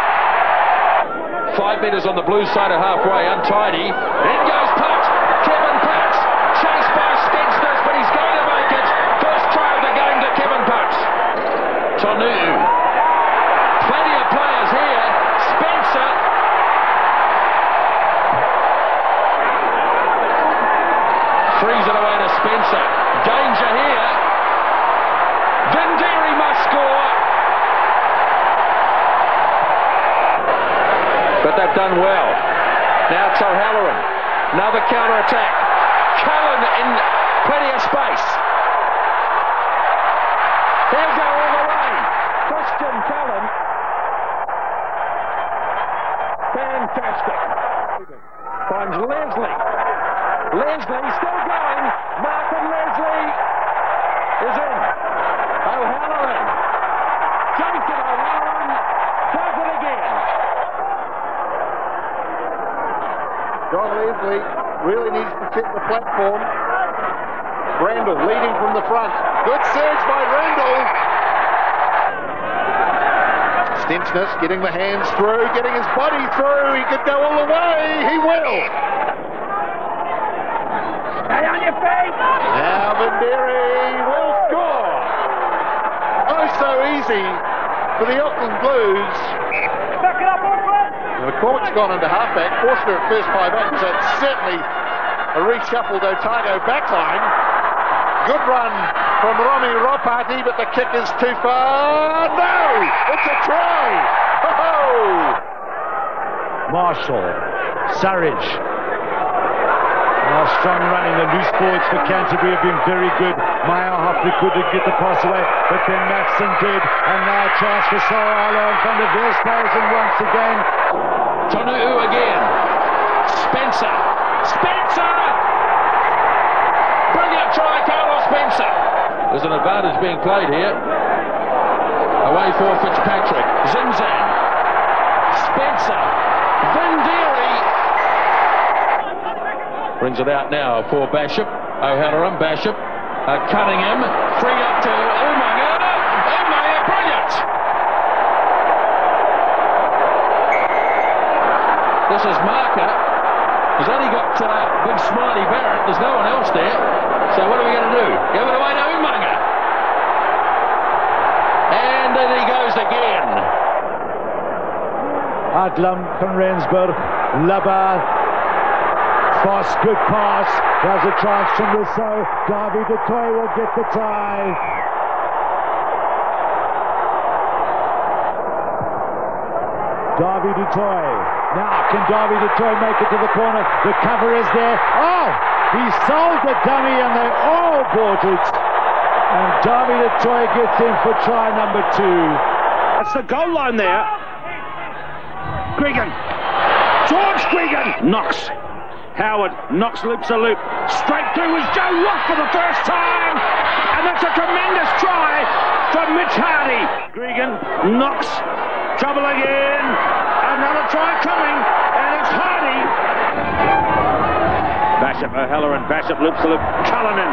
5 metres on the blue side of halfway, untidy. In goes Putt. Kevin Putt. Chased by Stensters, but he's going to make it. First try of the game to Kevin Putt. Tonu. Plenty of players here. Spencer. Frees it away to Spencer. Danger here. Vindiri must score. But they've done well. Now it's O'Halloran. Another counter-attack. Cullen in plenty of space. He'll go all the way. Christian Cullen. Fantastic. Finds Leslie. Leslie still going. Martin Leslie is in. O'Halloran. Jason O'Halloran does it again. John Leslie really needs to set the platform. Randall leading from the front. Good surge by Randall. Stensness getting the hands through, getting his body through. He could go all the way. He will. Stay on your feet. Now Vindiri will score. Oh, so easy for the Auckland Blues. Back it up, Auckland. McCormick's gone into halfback. Forster at first 5 back, so it's certainly a reshuffled Otago backline. Good run from Romy Ropati, but the kick is too far. No! It's a try! Oh! Marshall, Surridge. Strong running. The loose forwards for Canterbury have been very good. Mayerhoffler couldn't get the pass away, but then Matson did. And now a chance for Sawala in front of Verstappen once again. Tonu again. Spencer. Spencer! Brilliant try, Carlos Spencer. There's an advantage being played here. Away for Fitzpatrick. Zinzan. Spencer. Vindiri brings it out now for Bashop. O'Halloran, Bashop, Cunningham, free up to Umaga. Umaga, brilliant! This is Marker. He's only got big smiley Barrett. There's no one else there. So what are we going to do? Give it away to Umaga. And then he goes again. Adlam van Rensburg, Labba, fast, good pass. There's a chance from Rousseau. Davy du Toit will get the try. Davy du Toit. Now, can Davy du Toit make it to the corner? The cover is there. Oh! He sold the dummy and they all bought it. And Davy du Toit gets in for try number 2. That's the goal line there. Gregan. George Gregan. Knox. Howard. Knox loops a loop. Straight through is Joe Rock for the first time. And that's a tremendous try from Mitch Hardy. Gregan. Knox. Trouble again. Another try coming. And it's Hardy. Bashop. O'Halloran. Bashop loops the loop. Cullinan.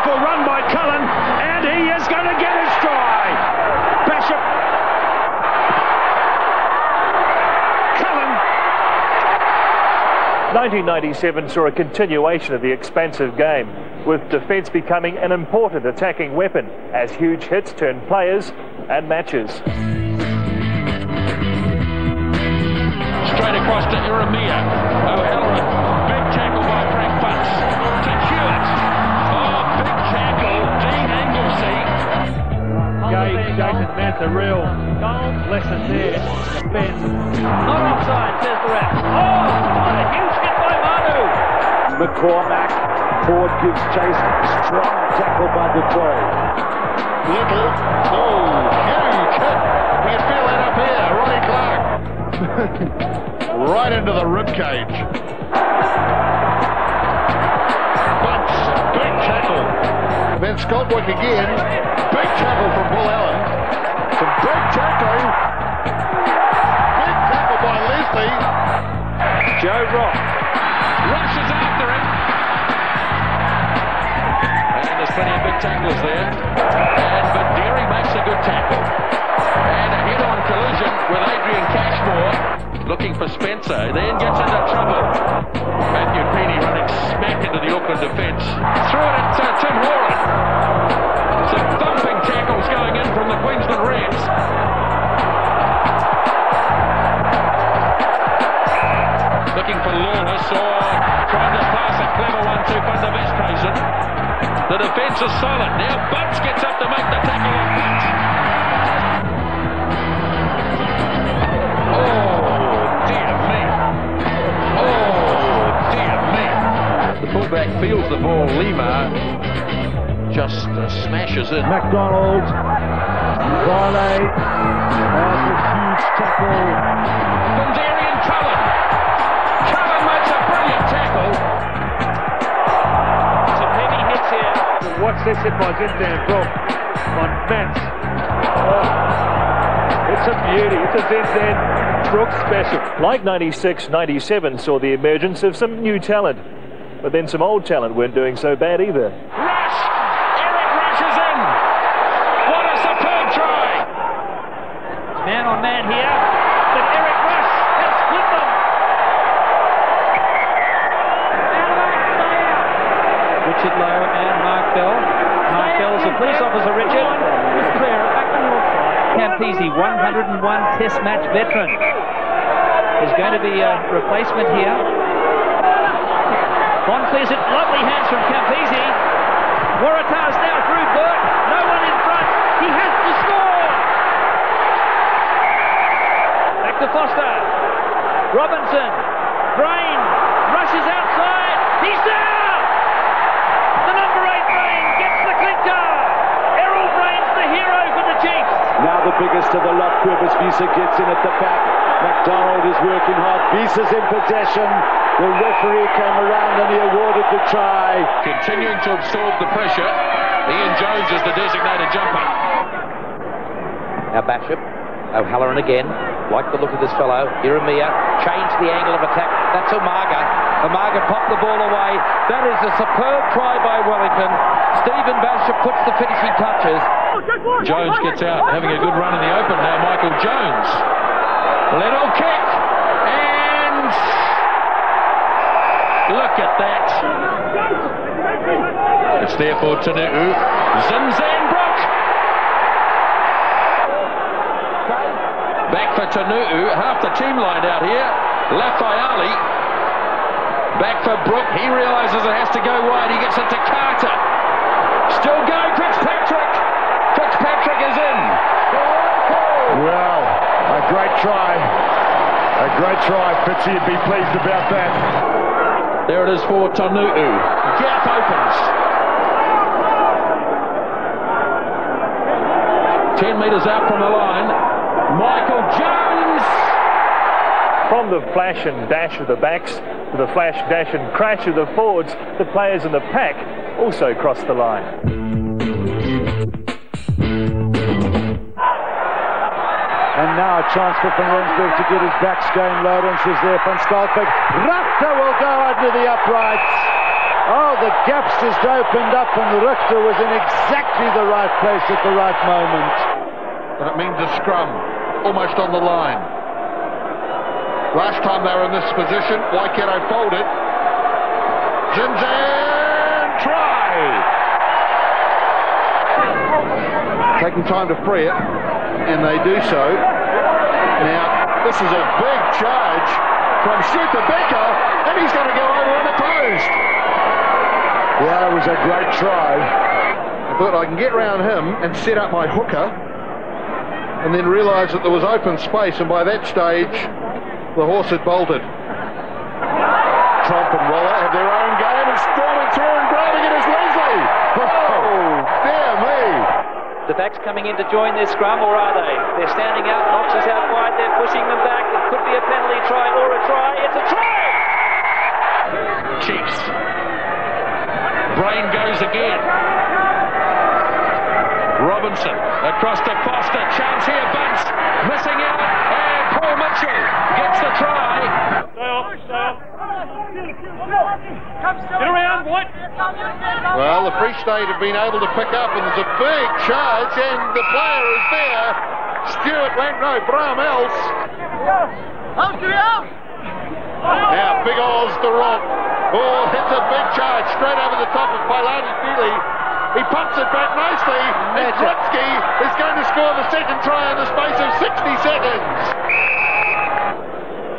Run by Cullen, and he is going to get his try. Bashop. Cullen. 1997 saw a continuation of the expansive game, with defence becoming an important attacking weapon as huge hits turned players and matches. Straight across to Iramia. O'Halloran. Big tackle by Frank Bunce. To Hewitt. Jason Mance, a real lesson there. Defence. Not offside, says the ref. Oh, what a huge hit by Manu. McCormack, Ford gives chase. Strong tackle by du Toit. Little. Oh, huge hit. We can feel that up here. Ronnie Clark. Right into the ribcage. Bunce, big tackle. Then Scottwick again. Big tackle from Bull Allen. Some big tackling. Big tackle by Leslie. Joe Rock rushes after him. And there's plenty of big tackles there. And Vindiri makes a good tackle. And a head-on collision with Adrian Cashmore. Looking for Spencer. Then gets into trouble. Matthew Peany running smack into the Auckland defence. Threw it at Tim Horan. Some thumping tackles going in from the Queensland Reds. Looking for Lawless, or trying to pass a clever one to Van der Westhuizen. The defence is solid. Now Bunce gets up to make the tackle on Butt. Oh, dear me. Oh, dear me. The fullback feels the ball. Lima just smashes in. McDonald, Varley, that's a huge tackle. Vindiri and Cullen. Cullen makes a brilliant tackle. Some heavy hits here. Watch this hit by Zinzan Brook on Mance. Oh, it's a beauty. It's a Zinzan Brook special. Like 96-97 saw the emergence of some new talent, but then some old talent weren't doing so bad either. Man on man here, but Eric Rush has split them. Richard Lowe and Mark Bell. Mark Bell's a police officer, Richard. It's clear, back on your side. Campese, 101 Test match veteran. There's going to be a replacement here. Bond clears it, lovely hands from Campese. Waratah's now through Burke, no one in front. He has to score. To Foster, Robinson, Brain, rushes outside, he's down! The number 8 Brain gets the clincher! Errol Brain's the hero for the Chiefs! Now the biggest of the lot, Quibus Visa gets in at the back. McDonald is working hard, Visa's in possession. The referee came around and he awarded the try. Continuing to absorb the pressure. Ian Jones is the designated jumper. Now Basham, O'Halloran again. Like the look of this fellow. Jeremiah changed the angle of attack. That's Umaga. Umaga popped the ball away. That is a superb try by Wellington. Stephen Basham puts the finishing touches. Jones gets out, having a good run in the open now. Michael Jones. Little kick. And look at that. It's there for Tanu'u. Zinzanbrook. Back for Tanu'u. Half the team lined out here. Lafayali. Back for Brook. He realises it has to go wide. He gets it to Carter. Still going. Fitzpatrick. Fitzpatrick is in. Well, a great try. A great try. Fitzy would be pleased about that. There it is for Tanu'u. Gap opens. 10 metres out from the line. Michael Jones. From the flash and dash of the backs to the flash, dash and crash of the forwards, the players in the pack also crossed the line. And now a chance for Van Rensburg to get his backs going. Lawrence is there. Van Schalkwyk. Richter will go under the uprights. Oh, the gaps just opened up and Richter was in exactly the right place at the right moment. And it means a scrum, almost on the line. Last time they were in this position, Waikato folded. Zinzan, try! Taking time to free it, and they do so. Now, this is a big charge from Super Becker, and he's going to go over unopposed. Yeah, it was a great try. I thought I can get round him and set up my hooker, and then realised that there was open space, and by that stage, the horse had bolted. Trump and Waller have their own game, and storming through and grabbing it is Leslie. Oh, dear me. The backs coming in to join their scrum, or are they? They're standing out. Knox is out wide. They're pushing them back. It could be a penalty try or a try. It's a try! Chiefs. Brain goes again. Robinson across to Foster. Chance here, Bunce missing out. And Paul Mitchell gets the try. Get around, White. Well, the Free State have been able to pick up, and there's a big charge, and the player is there. Stuart Bramels. Now, big Oz the Rock. Oh, hits a big charge straight over the top of Pailani Feely. He pumps it back nicely, and Grotsky is going to score the second try in the space of 60 seconds.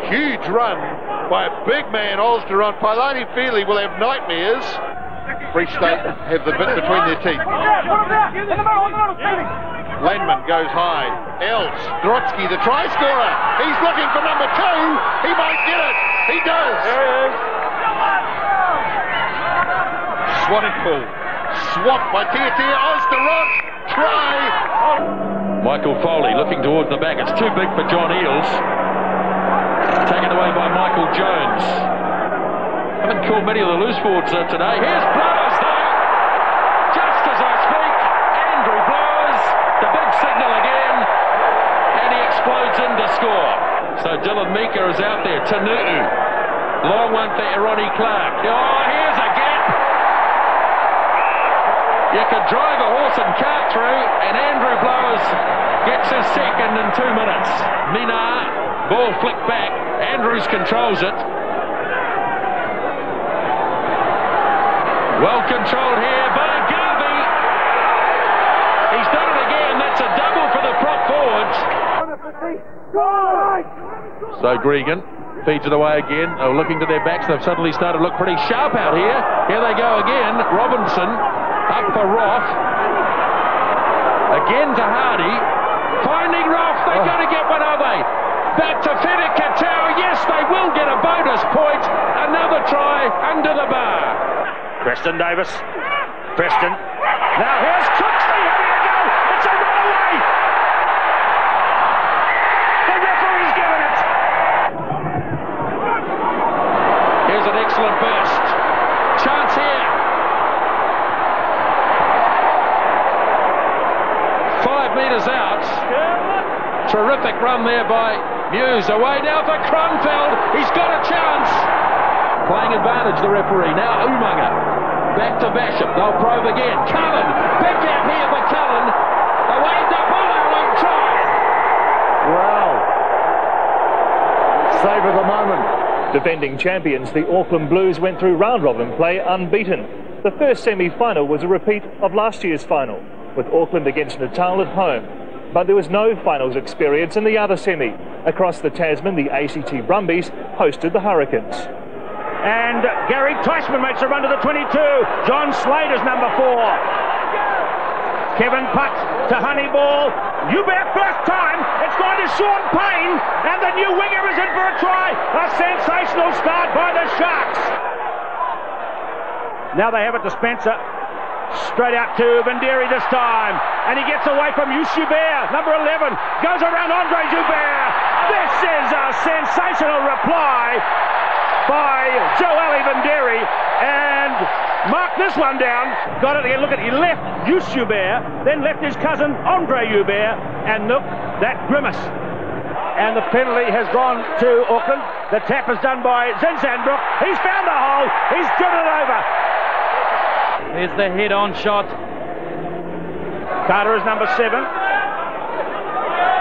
Huge run by a big man, Olsteron. Pailani Feely will have nightmares. Free State have the bit between their teeth. Landman goes high. Els, Grotsky, the try scorer. He's looking for number 2. He might get it. He does. There he is. Swatted pull. Swamped by Tia Olsteron. Try. Michael Foley looking towards the back. It's too big for John Eales. Taken away by Michael Jones. Haven't caught many of the loose forwards today. Here's Blowers though. Just as I speak, Andrew Blowers, the big signal again, and he explodes in to score. So Dylan Meeker is out there. Tanu'u. Long one for Ronnie Clark. Oh, here's a gap. You could drive a horse and cart through, and Andrew Blowers gets his second in 2 minutes. Mina, ball flicked back. Andrews controls it. Well controlled here by Garvey. He's done it again. That's a double for the prop forwards. So Gregan feeds it away again. Oh, looking to their backs. They've suddenly started to look pretty sharp out here. Here they go again. Robinson up for Roth. Again to Hardy. Finding Roth. They're going to get one, are they? Back to Fenwick Katau. Yes, they will get a bonus point. Another try under the bar. Preston Davis. Preston. Now here's Crooksby having a go. It's a runaway. The referee's given it. Here's an excellent burst. Chance here. metres out. Terrific run there by Muse. Away now for Kronfeld. He's got a chance. Playing advantage, the referee. Now Umaga. Back to Basham. They'll probe again. Cullen. Big gap here for Cullen. Away to Buller. Long try. Wow. Save of the moment. Defending champions, the Auckland Blues went through round-robin play unbeaten. The first semi-final was a repeat of last year's final, with Auckland against Natal at home. But there was no finals experience in the other semi. Across the Tasman, the ACT Brumbies hosted the Hurricanes. And Gary Teichmann makes a run to the 22. John Slater's number 4. Kevin Putt to Honeyball. Hubert first time. It's gone to Sean Payne. And the new winger is in for a try. A sensational start by the Sharks. Now they have it to Spencer. Straight out to Venderi this time. And he gets away from Joubert, number 11. Goes around Andre Joubert. This is a sensational reply by Joeli Venderi, and marked this one down. Got it again. Look at it. He left Joubert, then left his cousin Andre Joubert, and look, that grimace. And the penalty has gone to Auckland. The tap is done by Zinzanbrook. He's found the hole. He's driven it over. There's the head-on shot. Carter is number 7.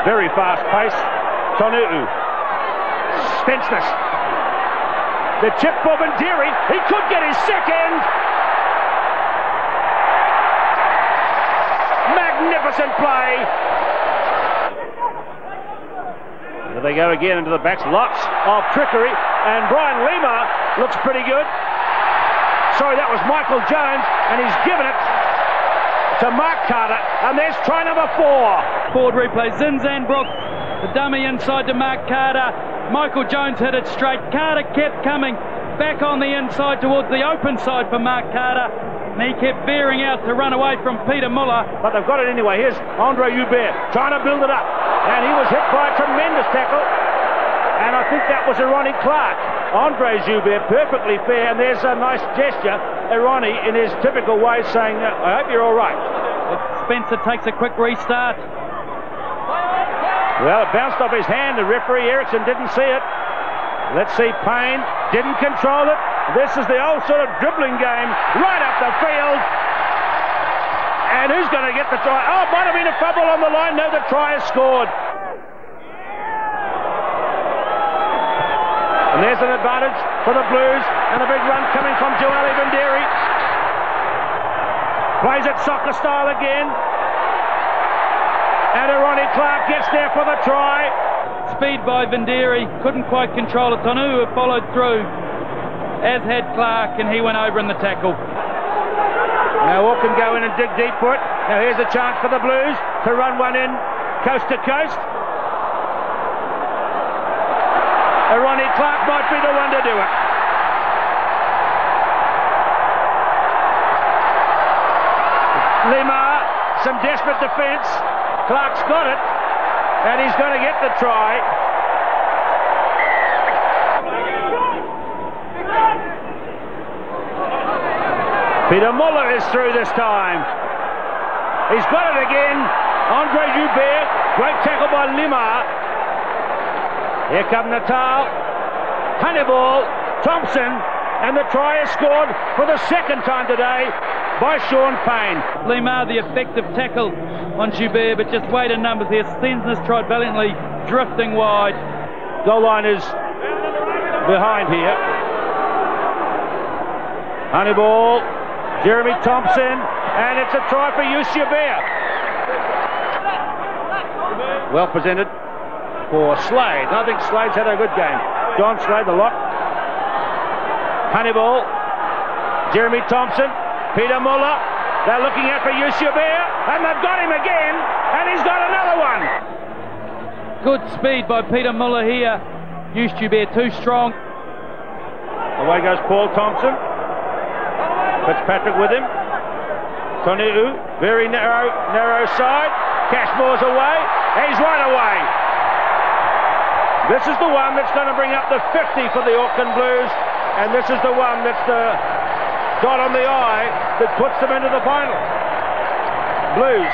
Very fast pace. Tonu'u. Stensness. The chip for Venderi. He could get his second. Magnificent play. Here they go again into the backs. Lots of trickery. And Brian Lima looks pretty good. Sorry, that was Michael Jones. And he's given it to Mark Carter. And there's try number 4. Forward replay. Zinzanbrook. The dummy inside to Mark Carter. Michael Jones hit it straight. Carter kept coming back on the inside towards the open side for Mark Carter. And he kept veering out to run away from Peter Muller. But they've got it anyway. Here's Andre Joubert trying to build it up. And he was hit by a tremendous tackle. And I think that was Ronnie Clark. Andre Joubert perfectly fair. And there's a nice gesture. Ronnie in his typical way saying, I hope you're all right. Spencer takes a quick restart. Well, it bounced off his hand. The referee, Erickson, didn't see it. Let's see, Payne didn't control it. This is the old sort of dribbling game, right up the field. And who's going to get the try? Oh, might have been a fumble on the line. No, the try is scored. And there's an advantage for the Blues. And a big run coming from Joeli Venderi. Plays it soccer style again. And Ronnie Clark gets there for the try. Speed by Venderi, couldn't quite control it. Tonu'u followed through, as had Clark, and he went over in the tackle. Now Auckland go in and dig deep for it. Now here's a chance for the Blues to run one in coast to coast. Ronnie Clark might be the one to do it. Lima, some desperate defence. Clark's got it, and he's going to get the try. Peter Muller is through this time. He's got it again. Andre Joubert, great tackle by Lima. Here come Natal, Honeyball, Thompson, and the try is scored for the second time today by Sean Payne. Lima, the effective tackle on Joubert, but just weight in numbers here. Stensness tried valiantly, drifting wide. Goal line is behind here. Honeyball, Jeremy Thompson, and it's a try for Joubert. Well presented for Slade. I think Slade's had a good game. John Slade, the lock. Honeyball, Jeremy Thompson, Peter Muller. They're looking out for Joubert, and they've got him again, and he's got another one. Good speed by Peter Muller here. Joubert too strong. Away goes Paul Thompson. Fitzpatrick with him. Tonu'u, very narrow side. Cashmore's away. He's right away. This is the one that's going to bring up the 50 for the Auckland Blues, and this is the one that's the dot on the I that puts them into the final. Blues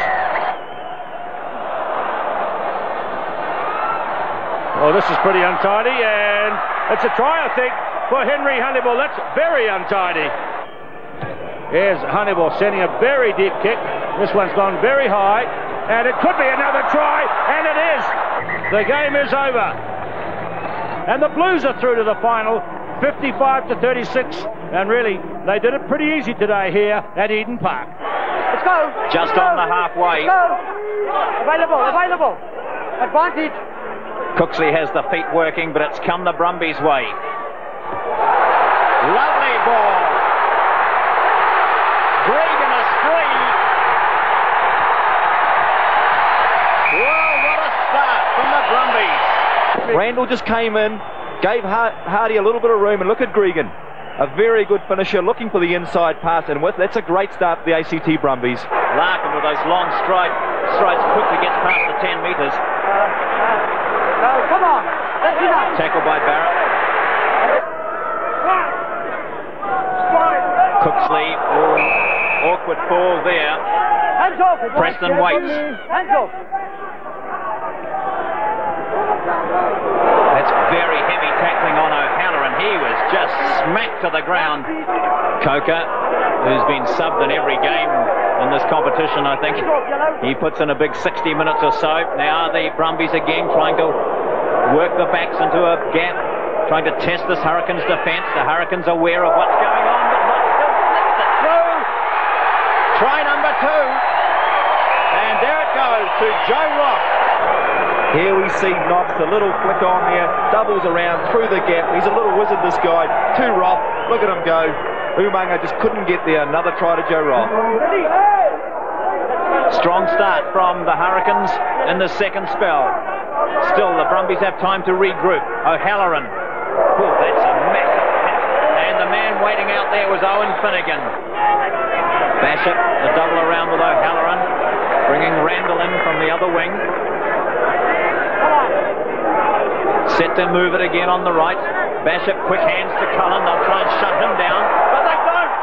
Well, this is pretty untidy, and it's a try, I think, for Henry Honeyball. That's very untidy. Here's Honeyball sending a very deep kick. This one's gone very high, and it could be another try, and it is. The game is over. And the Blues are through to the final, 55-36. And really, they did it pretty easy today here at Eden Park. Let's go. Just on the halfway. Let's go. Available. Advantage. Cooksley has the feet working, but it's come the Brumbies' way. Lovely ball. Gregan is free. Well, what a start from the Brumbies. Randall just came in, gave Hardy a little bit of room, and look at Gregan. A very good finisher, looking for the inside pass, and with that's a great start for the ACT Brumbies. Larkin with those long strides quickly gets past the 10 metres. No, come on. That's enough. Tackled by Barrett. Cooksley, awkward fall there. Hands off. Preston waits. Hands off. That's very heavy tackling on O'Halloran. He was just smacked to the ground. Coker, who's been subbed in every game in this competition, I think. He puts in a big 60 minutes or so. Now the Brumbies again trying to work the backs into a gap, trying to test this Hurricanes defence. The Hurricanes are aware of what's going on, but not still flicks it through. Try number 2. And there it goes to Joe Rock. Here we see Knox, a little flick on there, doubles around through the gap. He's a little wizard, this guy. To Rock. Look at him go. Umaga just couldn't get there. Another try to Joe Rock. Strong start from the Hurricanes in the second spell. Still, the Brumbies have time to regroup. O'Halloran. Oh, that's a massive hit. And the man waiting out there was Owen Finnegan. Bashop, the double around with O'Halloran, bringing Randall in from the other wing. Set to move it again on the right. Bashop, quick hands to Cullen. They'll try and shut him down, but they don't.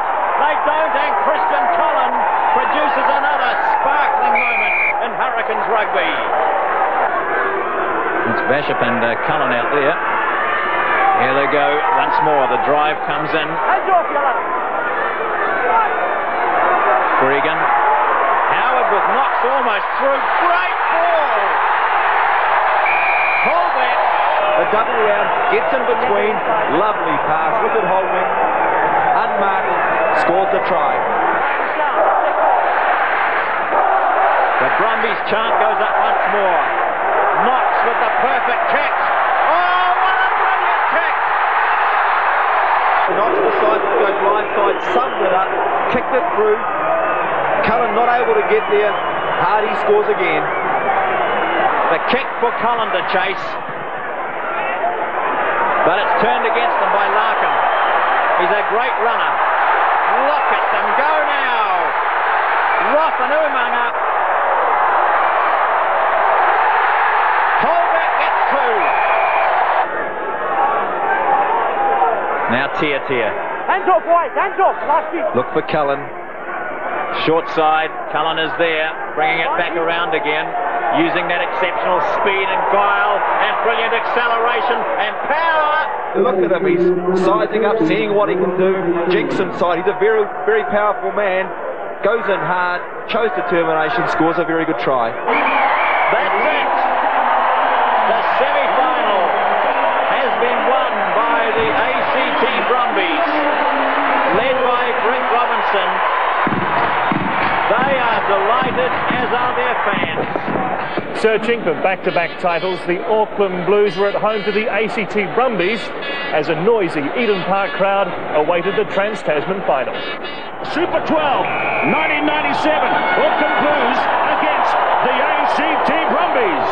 They don't, and Christian Cullen produces another sparkling moment in Hurricanes rugby. It's Bashop and Cullen out there. Here they go once more. The drive comes in. Gregan. Howard with Knox almost through. Great ball. Holbeck. A double round, gets in between, lovely pass, look at Holman, unmarked, scores the try. The Brumbies chant goes up once more. Knox with the perfect kick. Oh, what a brilliant kick! Knox decides to go blindside, summed it up, kicked it through. Cullen not able to get there, Hardy scores again. The kick for Cullen to chase. But it's turned against them by Larkin. He's a great runner. Look at them go now. Roth and Umaga. Holbeck gets 2. Now Tier. Hands off, White. Hands off. Last hit. Look for Cullen. Short side. Cullen is there. Bringing it back around again. Using that exceptional speed and guile and brilliant acceleration and power. Look at him, he's sizing up, seeing what he can do. Jinks inside, he's a very, very powerful man. Goes in hard, shows determination, scores a very good try. That's it! The semi-final has been won by the ACT Brumbies, led by Brent Robinson. They are delighted, as are their fans. Searching for back-to-back titles, the Auckland Blues were at home to the ACT Brumbies as a noisy Eden Park crowd awaited the Trans-Tasman final. Super 12, 1997, Auckland Blues against the ACT Brumbies.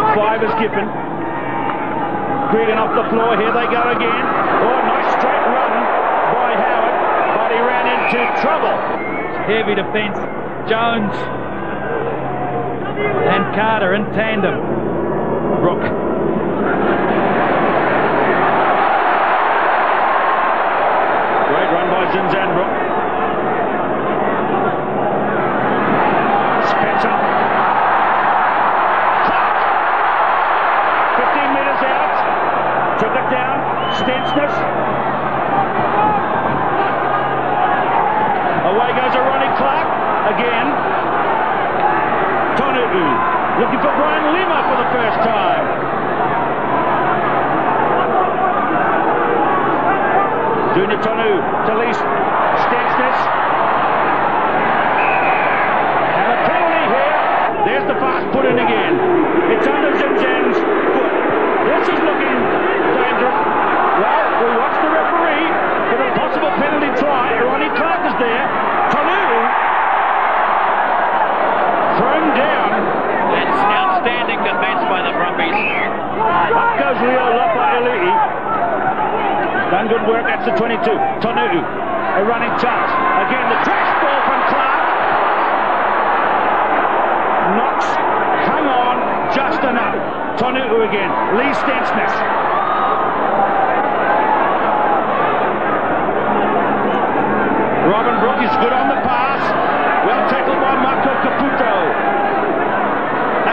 5 is Giffen. Gregan off the floor, here they go again. Oh, nice straight run by Howard, but he ran into trouble. Heavy defence. Jones and Carter in tandem. Brook. Great run by Zinzanbrook. Spencer. to Tonu, to Lee Stensness. And a penalty here. There's the fast put in again. It's under Zinzan's foot. This is looking dangerous. Well, we watch the referee for the possible penalty try. Ronnie Clark is there. Tonu thrown down. That's outstanding defence by the Brumbies. Up goes Leo Lapa-Eli'i. Done good work, that's the 22. Tonu, a running chance. Again, the trash ball from Clark. Knox hung on just enough. Tonu again. Lee Stensness. Robin Brook is good on the pass. Well tackled by Marco Caputo.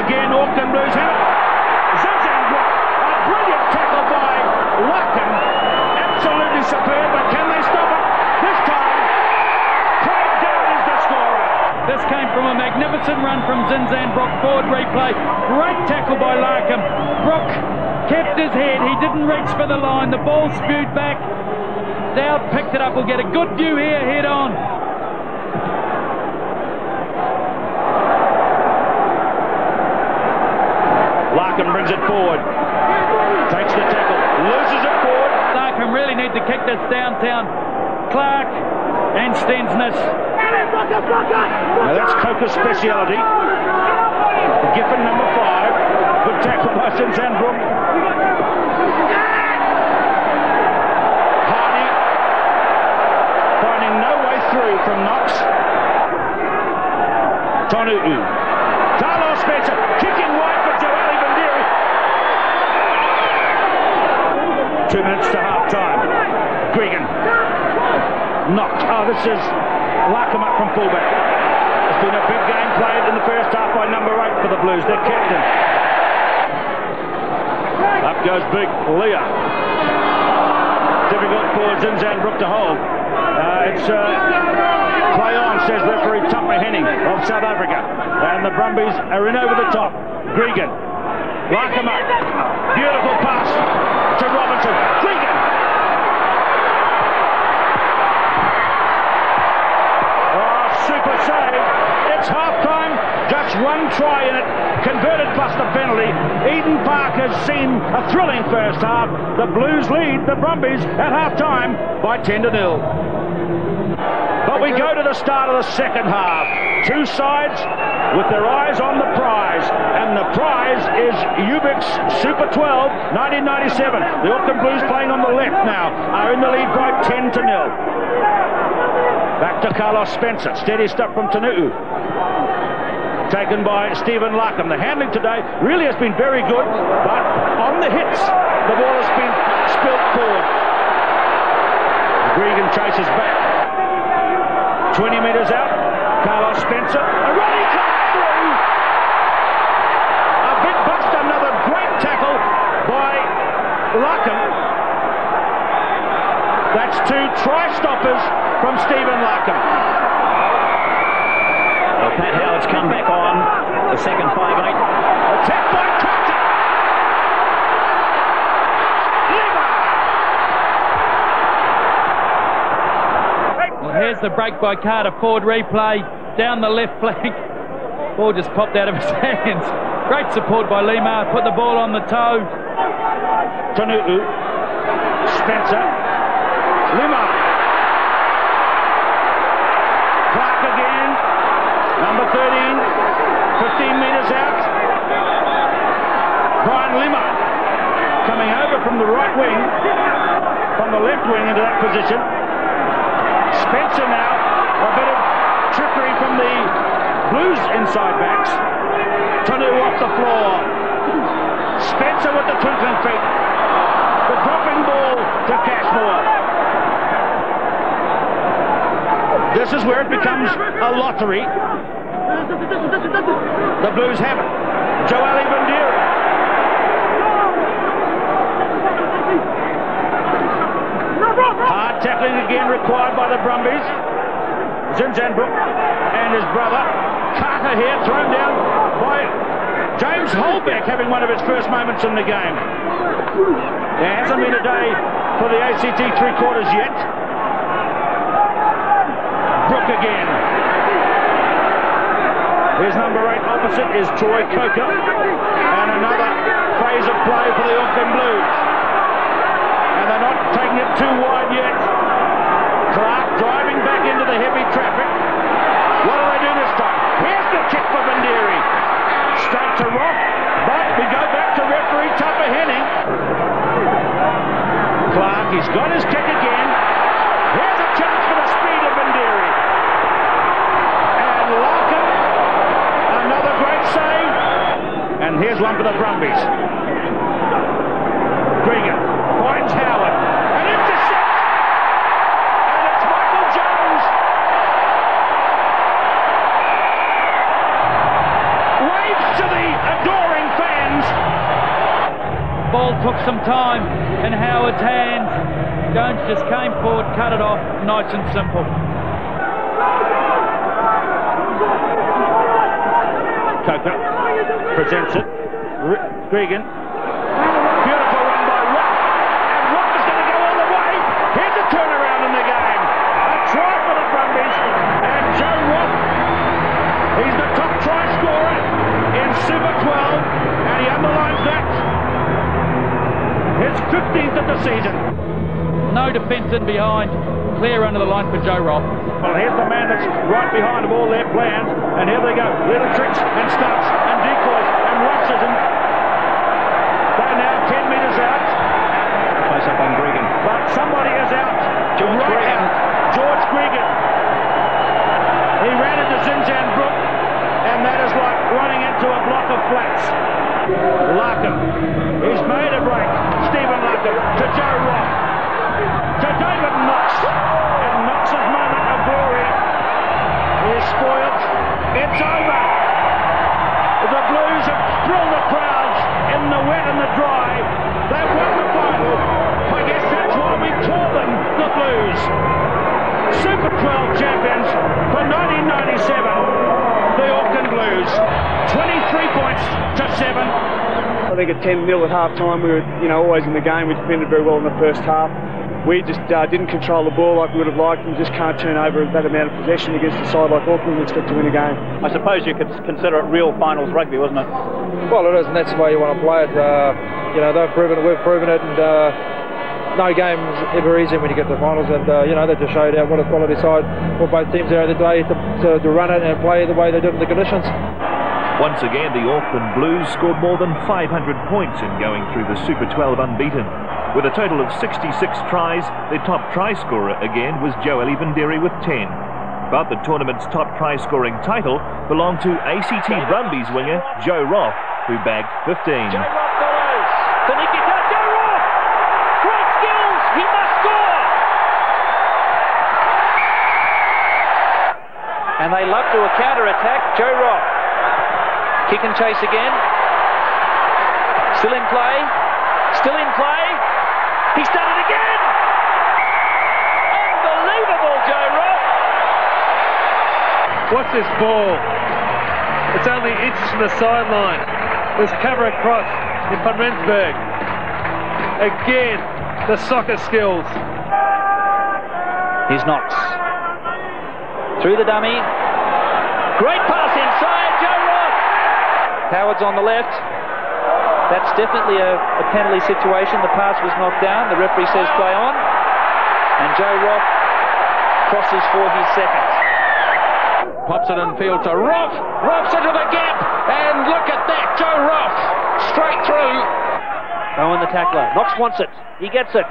Again, Auckland Blues have it. Zinzan Brook. A brilliant tackle by Larkin. Absolutely superb, but can they stop it? This time, Craig Down is the scorer. This came from a magnificent run from Zinzan Brook. Forward replay. Great tackle by Larkin. Brook kept his head. He didn't reach for the line. The ball spewed back. Dowd picked it up. We'll get a good view here head on. Larkin brings it forward. Takes the tackle. Loses it forward. Larkin really need to kick this downtown. Clark and Stensness. Now that's Coker's speciality. Giffen number 5. Good tackle by Zinzan Brook. Hardy finding no way through from Knox. Tonu. Carlos Spencer kicking wide for Joeli Bandiri. 2 minutes to half time. Gregan. Knocked. Oh, this is Larkham up from fullback. It's been a big game played in the first half by number 8 for the Blues, their captain. Up goes big Leah. Difficult for Zinzan Brook to hold. It's play on, says referee Tupper Henning of South Africa. And the Brumbies are in over the top. Gregan. Larkham up. Beautiful pass to Robinson. Gregan. Super save. It's half-time. Just one try in it. Converted plus the penalty. Eden Park has seen a thrilling first half. The Blues lead the Brumbies at half-time by 10-0. But we go to the start of the second half. Two sides with their eyes on the prize. And the prize is Ubix Super 12 1997. The Auckland Blues playing on the left now are in the lead by 10-0. Back to Carlos Spencer. Steady stuff from Tonu. Taken by Stephen Larkham. The handling today really has been very good, but on the hits, the ball has been spilt forward. Gregan chases back. 20 metres out. Carlos Spencer. A running cut through. A big bust. Another great tackle by Larkham. That's 2 try-stoppers from Stephen Larkham. Well, Pat Howard's come back on the second 5-8. Attack by Carter. Well, here's the break by Carter. Forward replay down the left flank. Ball just popped out of his hands. Great support by Lima. Put the ball on the toe. Tonu. Spencer. Lima. Clark again. Number 13. 15 metres out. Brian Lima coming over from the right wing. From the left wing into that position. Spencer now. A bit of trickery from the Blues inside backs. Tonu off the floor. Spencer with the twinkling feet. The dropping ball to Cashmore. This is where it becomes a lottery. The Blues have it. Joeli Bandiri. Hard tackling again required by the Brumbies. Zinzan Brook and his brother. Carter here thrown down by James Holbeck, having one of his first moments in the game. There hasn't been a day for the ACT three-quarters yet. look again. Here's number 8 opposite is Troy Coker. And another phase of play for the Auckland Blues. And they're not taking it too wide yet. Clark driving back into the heavy traffic. What do they do this time? Here's the kick for Binderi. Straight to Rock, but we go back to referee Tupper Henning. Clark, he's got his kick again. Here's a chance for the speed of Binderi. And Larkin, another great save. And here's one for the Brumbies. Gregan finds Howard. An intercept. And it's Michael Jones. Waves to the adoring fans. Ball took some time in Howard's hands. Jones just came forward, cut it off, nice and simple. Coker presents it. Gregan. Beautiful run by Rock. And Rock is going to go all the way. Here's a turnaround in the game. A try for the Brumbies. And Joe Rock, he's the top try scorer in Super 12. And he underlines that. His 15th of the season. No defence in behind. Clear under the line for Joe Rock. Well, here's the man that's right behind of all their plans. And here they go. Little tricks and stunts and decoys and rushes. And they're now 10 metres out. Close up on Gregan. But somebody is out. George Gregan. He ran into Zinzan Brook. And that is like running into a block of flats. Larkin. He's made a break. Stephen Larkin to Joe Rock. To David Knox. And Knox's moment of glory is spoiled. It's over. The Blues have thrilled the crowds in the wet and the dry. They've won the final. I guess that's why we call them the Blues. Super 12 champions for 1997. The Auckland Blues. 23 points to 7. I think at 10-0 at half-time, we were, always in the game. We defended very well in the first half. We just didn't control the ball like we would have liked, and just can't turn over that amount of possession against a side like Auckland and expect to win a game. I suppose you could consider it real finals rugby, wasn't it? Well, it is, and that's the way you want to play it. They've proven it, we've proven it, and no game's ever easy when you get to the finals, and that just showed out what a quality side for both teams are today to run it and play the way they did in the conditions. Once again, the Auckland Blues scored more than 500 points in going through the Super 12 unbeaten. With a total of 66 tries, their top try scorer again was Joeli Binderi with 10. But the tournament's top try scoring title belonged to ACT Brumbies winger Joe Roth, who bagged 15. Joe Roth follows. Tanikita, Joe Roth! Great skills, he must score! And they love to a counter-attack. Joe Roth. Kick and chase again. Still in play. Still in play. He's done it again! Unbelievable, Joe Roth! What's this ball? It's only inches from the sideline. There's cover across in Van Rensburg. Again, the soccer skills. Here's Knox. Through the dummy. Great pass inside, Joe Roth! Howard's on the left. That's definitely a penalty situation. The pass was knocked down. The referee says play on. And Joe Roth crosses for his second. Pops it in field to Roth. Roth's into the gap. And look at that. Joe Roth straight through. Owen the tackler. Knox wants it. He gets it.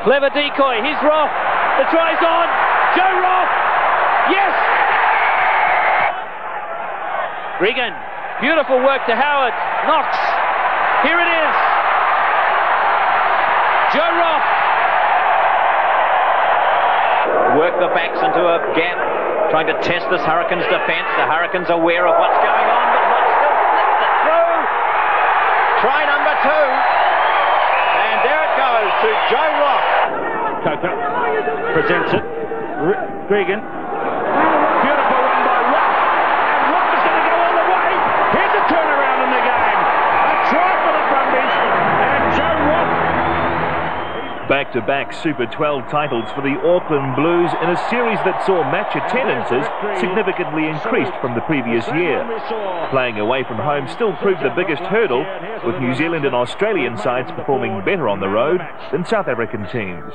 Clever decoy. Here's Roth. The try's on. Joe Roth. Yes. Regan. Beautiful work to Howard. Knox. Here it is. Joe Roth. Work the backs into a gap, trying to test this Hurricanes defence. The Hurricanes aware of what's going on, but Knox still flicks it through. Try number 2. And there it goes to Joe Roth. Coker presents it. Gregan. Beautiful run by Rock. And Rock is going to go all the way. Here's a turnaround in the game. A try for the Brumbies. And Joe Rock. Back back-to-back Super 12 titles for the Auckland Blues in a series that saw match attendances significantly increased from the previous year. Playing away from home still proved the biggest hurdle, with New Zealand and Australian sides performing better on the road than South African teams.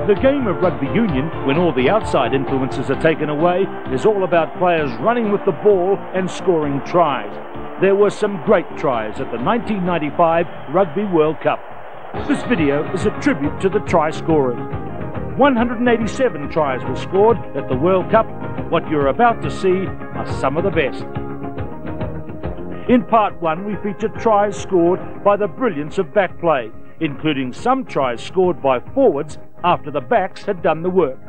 The game of rugby union, when all the outside influences are taken away, is all about players running with the ball and scoring tries. There were some great tries at the 1995 Rugby World Cup. This video is a tribute to the try scorers. 187 tries were scored at the World Cup. What you're about to see are some of the best. In part one, we featured tries scored by the brilliance of back play, including some tries scored by forwards after the backs had done the work.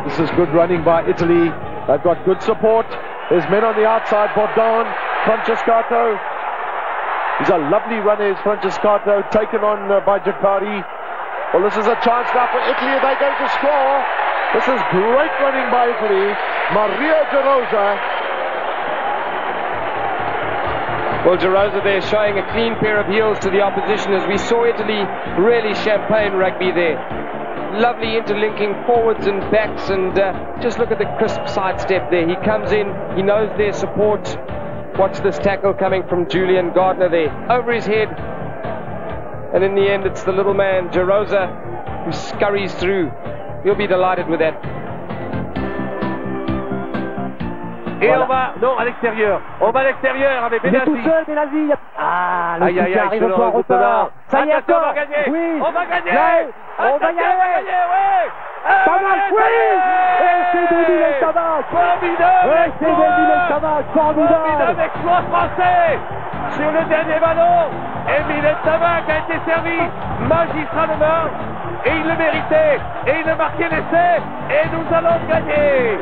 This is good running by Italy. They've got good support. There's men on the outside. Bordon, Francescato. He's a lovely runner, is Francescato, taken on by Giaccari. Well, this is a chance now for Italy. They're going to score. This is great running by Italy. Maria Gerosa. Well, Gerosa there showing a clean pair of heels to the opposition as we saw Italy really champagne rugby there. Lovely interlinking forwards and backs, and just look at the crisp sidestep there. He comes in, he knows their support. Watch this tackle coming from Julian Gardner there, over his head. And in the end, it's the little man, Gerosa, who scurries through. He'll be delighted with that. Et on va, non, à l'extérieur. On va à l'extérieur avec Benazzi. Il est tout seul, Benazzi. Ah, le aïe, aïe, arrive pas en retard. Ça y est, on va gagner. Oui. On va gagner. On va y aller. Oui. Tabac, oui. Et c'est David Tabac. Formidable. Et c'est David Tabac. Formidable. Formidable exploit français. Sur le dernier ballon, Émile Tabac a été servi magistralement. Et il le méritait. Et il a marqué l'essai. Et nous allons gagner.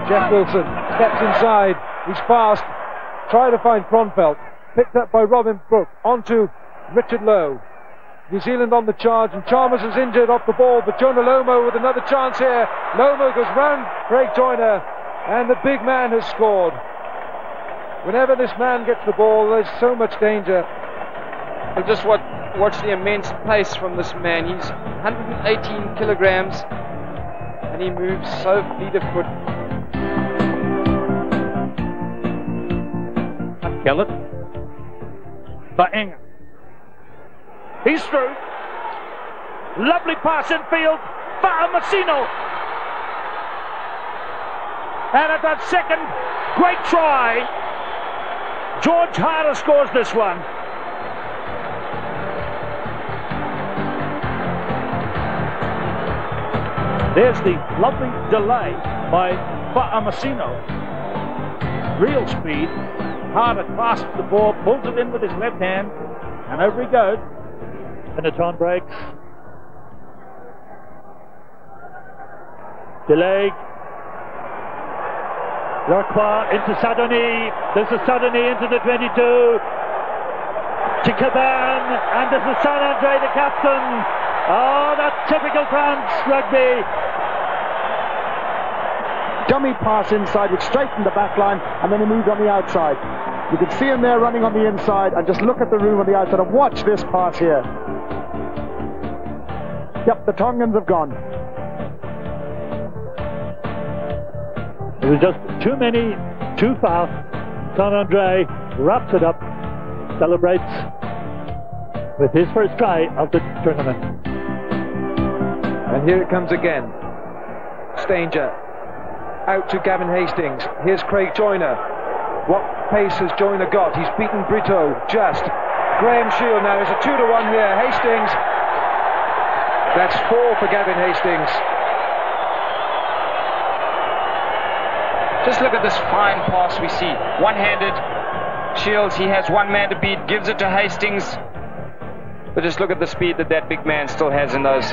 Jeff Wilson steps inside, he's fast, try to find Kronfeldt, picked up by Robin Brooke, onto Richard Lowe. New Zealand on the charge, and Chalmers is injured off the ball, but Jonah Lomo with another chance here. Lomo goes round Craig Joyner, and the big man has scored. Whenever this man gets the ball, there's so much danger. And just watch the immense pace from this man. He's 118 kilograms, and he moves so fleet of foot. Kellett. Baenga. He's through. Lovely pass in field. Fa'amasino. And at that second, great try. George Harder scores this one. There's the lovely delay by Fa'amasino. Real speed. Harder clasps the ball, pulls it in with his left hand, and over he goes. Benetton breaks. Delay. Lacroix into Sadoni. There's a Sadoni into the 22. Chikaban, and this is San Andre, the captain. Oh, that's typical France rugby. Dummy pass inside, which straightened the back line, and then he moved on the outside. You can see him there running on the inside, and just look at the room on the outside, and watch this pass here. Yep, the Tongans have gone. It was just too many, too fast. San Andre wraps it up, celebrates with his first try of the tournament. And here it comes again. Stanger out to Gavin Hastings. Here's Craig Joyner. What pace has Joyner got? He's beaten Brito just. Graham Shield now is a 2-1 here. Hastings. That's 4 for Gavin Hastings. Just look at this fine pass we see. One-handed. Shields, he has one man to beat, gives it to Hastings. But just look at the speed that that big man still has in those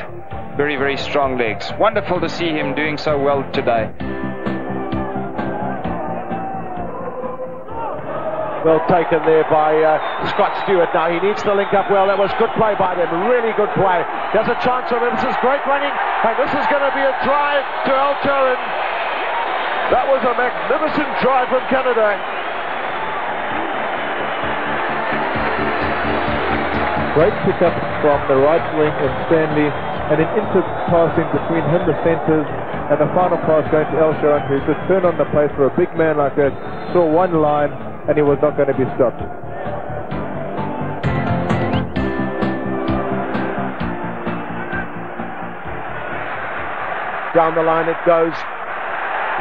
very, very strong legs. Wonderful to see him doing so well today. Well taken there by Scott Stewart. Now he needs to link up well. That was good play by them. Really good play. There's a chance for him. This is great running. And this is going to be a try to Alturin. That was a magnificent try from Canada. Great pickup from the right wing and Stanley, and an inter-passing between him, the centres, and the final pass going to El Sharon, who could turn on the place for a big man like that. Saw one line, and he was not going to be stopped. Down the line it goes.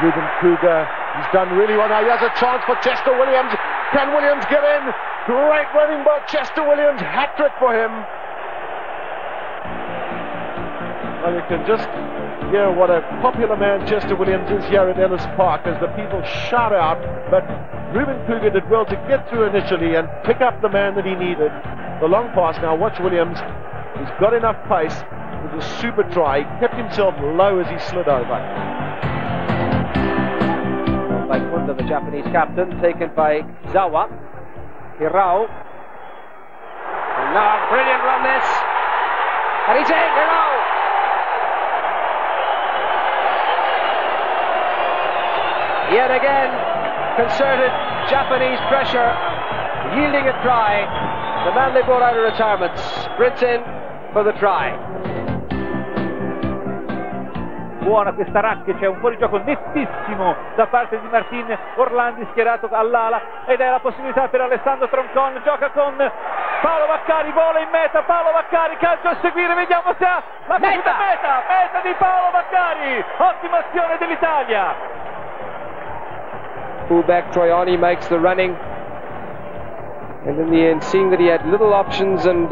Ruben Kruger, he's done really well. Now he has a chance for Chester Williams. Can Williams get in? Great running by Chester Williams. Hat-trick for him. Well, you can just hear what a popular man Chester Williams is here at Ellis Park as the people shout out. But Ruben Kruger did well to get through initially and pick up the man that he needed. The long pass now, watch Williams. He's got enough pace. It was a super try. He kept himself low as he slid over. By Kunda, the Japanese captain, taken by Zawa. Hirao. And now a brilliant run this. And he's in, Hirao. Yet again, concerted Japanese pressure, yielding a try. The man they brought out of retirement sprints in for the try. Buona questa racchia, c'è un fuorigioco nettissimo da parte di Martin Orlandi schierato all'ala ed è la possibilità per Alessandro Troncon, gioca con Paolo Vaccari, vola in meta, Paolo Vaccari, calcio a seguire, vediamo se ha la meta di Paolo Vaccari, ottima azione dell'Italia. Fullback Troiani makes the running, and in the end, seeing that he had little options, and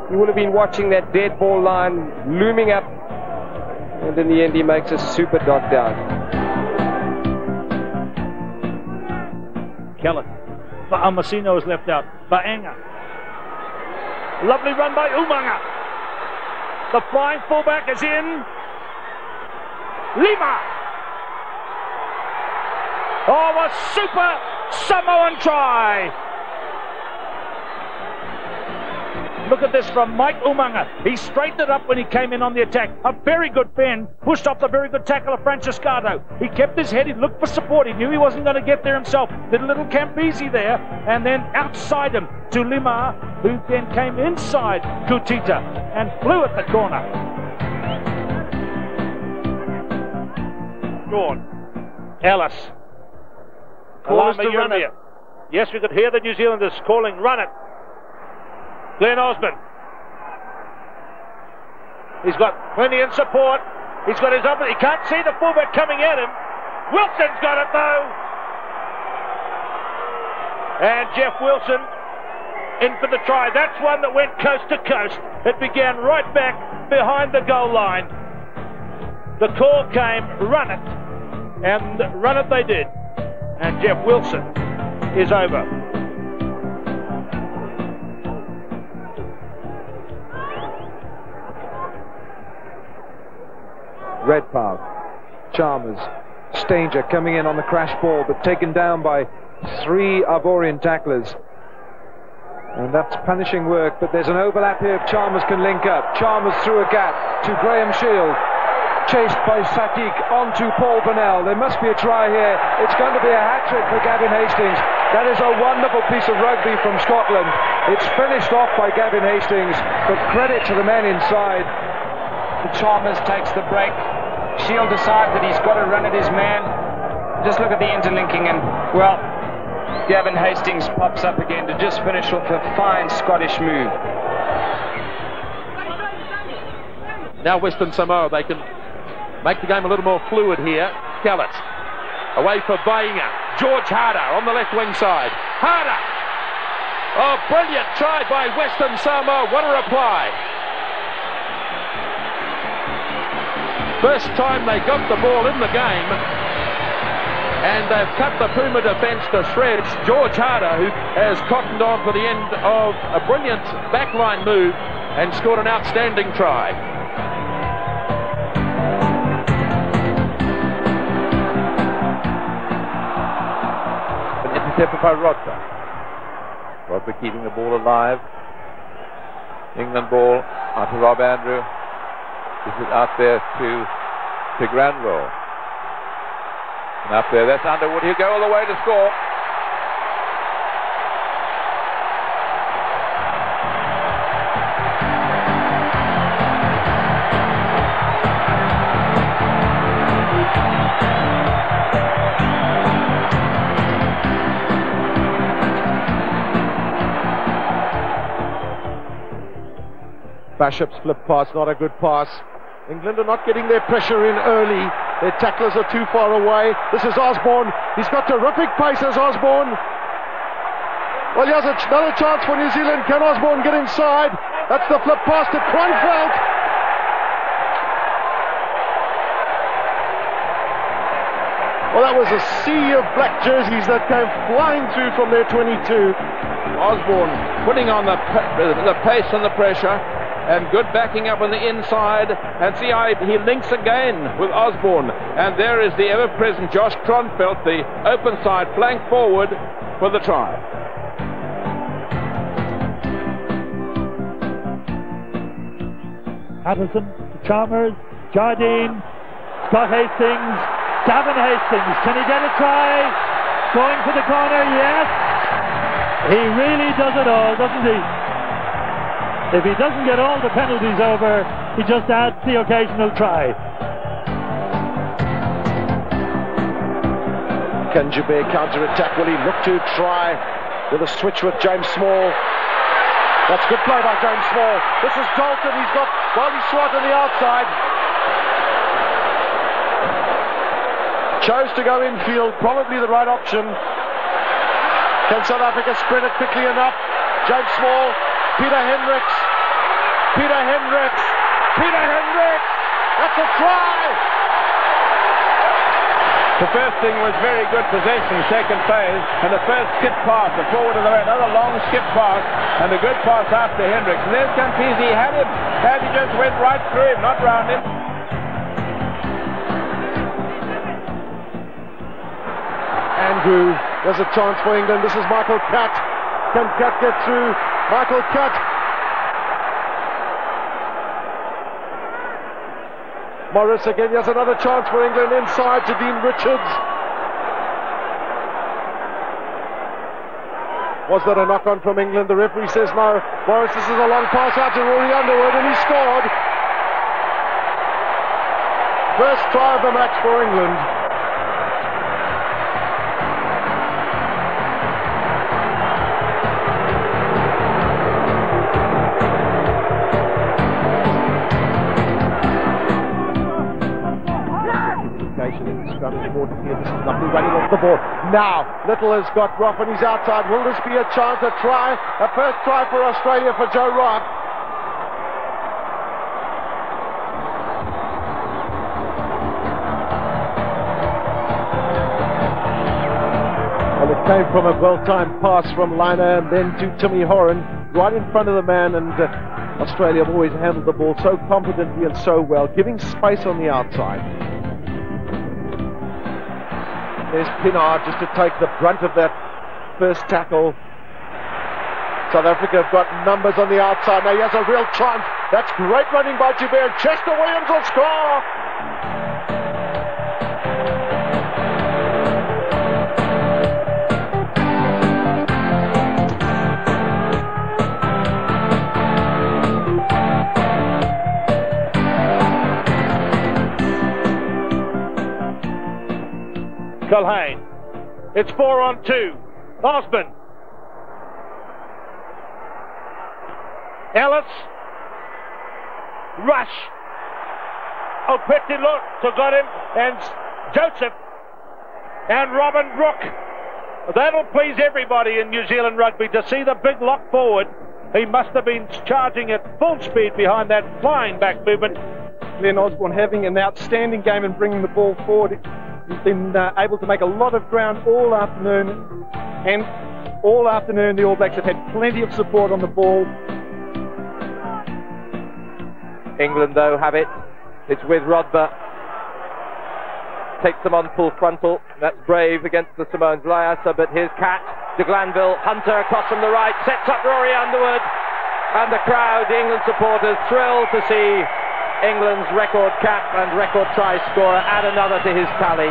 he would have been watching that dead ball line looming up, and in the end he makes a super dot down. Kellis, Fa'amasino is left out, Baenga, lovely run by Umanga, the flying fullback is in, Lima. Oh, a super Samoan try! Look at this from Mike Umanga. He straightened it up when he came in on the attack. A very good bend, pushed off the very good tackle of Franciscato. He kept his head, he looked for support. He knew he wasn't going to get there himself. Did a little Campese there, and then outside him to Lima, who then came inside Kutita and flew at the corner. Gone. Ellis. Yes, we could hear the New Zealanders calling, run it. Glenn Osmond. He's got plenty in support. He's got his opposite. He can't see the fullback coming at him. Wilson's got it though. And Jeff Wilson in for the try. That's one that went coast to coast. It began right back behind the goal line. The call came, run it. And run it they did. And Jeff Wilson is over. Redpath, Chalmers, Stanger coming in on the crash ball, but taken down by 3 Ivorian tacklers. And that's punishing work, but there's an overlap here. Chalmers can link up. Chalmers through a gap to Graham Shield. Chased by Sadiq onto Paul Burnell. There must be a try here. It's going to be a hat-trick for Gavin Hastings. That is a wonderful piece of rugby from Scotland. It's finished off by Gavin Hastings, but credit to the man inside. Chalmers takes the break. Shield decides that he's got to run at his man. Just look at the interlinking and, well, Gavin Hastings pops up again to just finish off a fine Scottish move. Now Western Samoa, they can make the game a little more fluid here. Kellett away for Bainga. George Harder on the left wing side. Harder! Oh, brilliant try by Western Samoa. What a reply. First time they got the ball in the game, and they've cut the Puma defence to shreds. George Harder, who has cottoned on for the end of a brilliant backline move and scored an outstanding try. Intercepted by Rodber. Rodber keeping the ball alive. England ball out to Rob Andrew. This is out there to Granville. And up there, that's Underwood. He'll go all the way to score. Bishop's flip pass, not a good pass. England are not getting their pressure in early. Their tacklers are too far away. This is Osborne. He's got terrific pace as Osborne. Well, here's another chance for New Zealand. Can Osborne get inside? That's the flip pass to Kronfeld. Well, that was a sea of black jerseys that came flying through from their 22. Osborne putting on the pace and the pressure, and good backing up on the inside, and see how he links again with Osborne, and there is the ever-present Josh Kronfeld, the open side flank forward for the try. Patterson to Chalmers, Jardine, Scott Hastings, Gavin Hastings, can he get a try? Going for the corner, yes! He really does it all, doesn't he? If he doesn't get all the penalties over, he just adds the occasional try. Can Joubert counter-attack? Will he look to try with a switch with James Small? That's good play by James Small. This is Dalton. He's got Wally Swart on the outside. Chose to go infield, probably the right option. Can South Africa sprint it quickly enough? James Small, Peter Hendricks, that's a try! The first thing was very good possession, second phase, and the first skip pass, the forward of the way, another long skip pass, and a good pass after Hendricks. And there's Campese, he had him, he just went right through him, not round him. Andrew, there's a chance for England. This is Michael Catt. Can Catt get through? Michael Catt. Morris again. Here's another chance for England inside to Dean Richards. Was that a knock-on from England? The referee says no. Morris, this is a long pass out to Rory Underwood, and he scored. First try of the match for England. scrum is important here. This is Lucky running off the ball. Now, Little has got Rock on his outside. Will this be a chance, a try? A first try for Australia for Joe Rock. Well, it came from a well-timed pass from Liner and then to Timmy Horan, right in front of the man, and Australia have always handled the ball so confidently and so well, giving space on the outside. There's Pinar just to take the brunt of that first tackle. South Africa have got numbers on the outside. Now he has a real chance. That's great running by Joubert. Chester Williams will score. Culhane. It's 4-on-2. Osborne. Ellis. Rush. Opetilo got him. And Joseph. And Robin Brook. That'll please everybody in New Zealand rugby to see the big lock forward. He must have been charging at full speed behind that flying back movement. Glenn Osborne having an outstanding game and bringing the ball forward. He's been able to make a lot of ground all afternoon, and all afternoon the All Blacks have had plenty of support on the ball. England, though, have it. It's with Rodber. Takes them on full frontal. That's brave against the Simone's Lyasa, but here's Cat, de Glanville, Hunter across from the right, sets up Rory Underwood, and the crowd, the England supporters, thrilled to see England's record cap and record try scorer add another to his tally.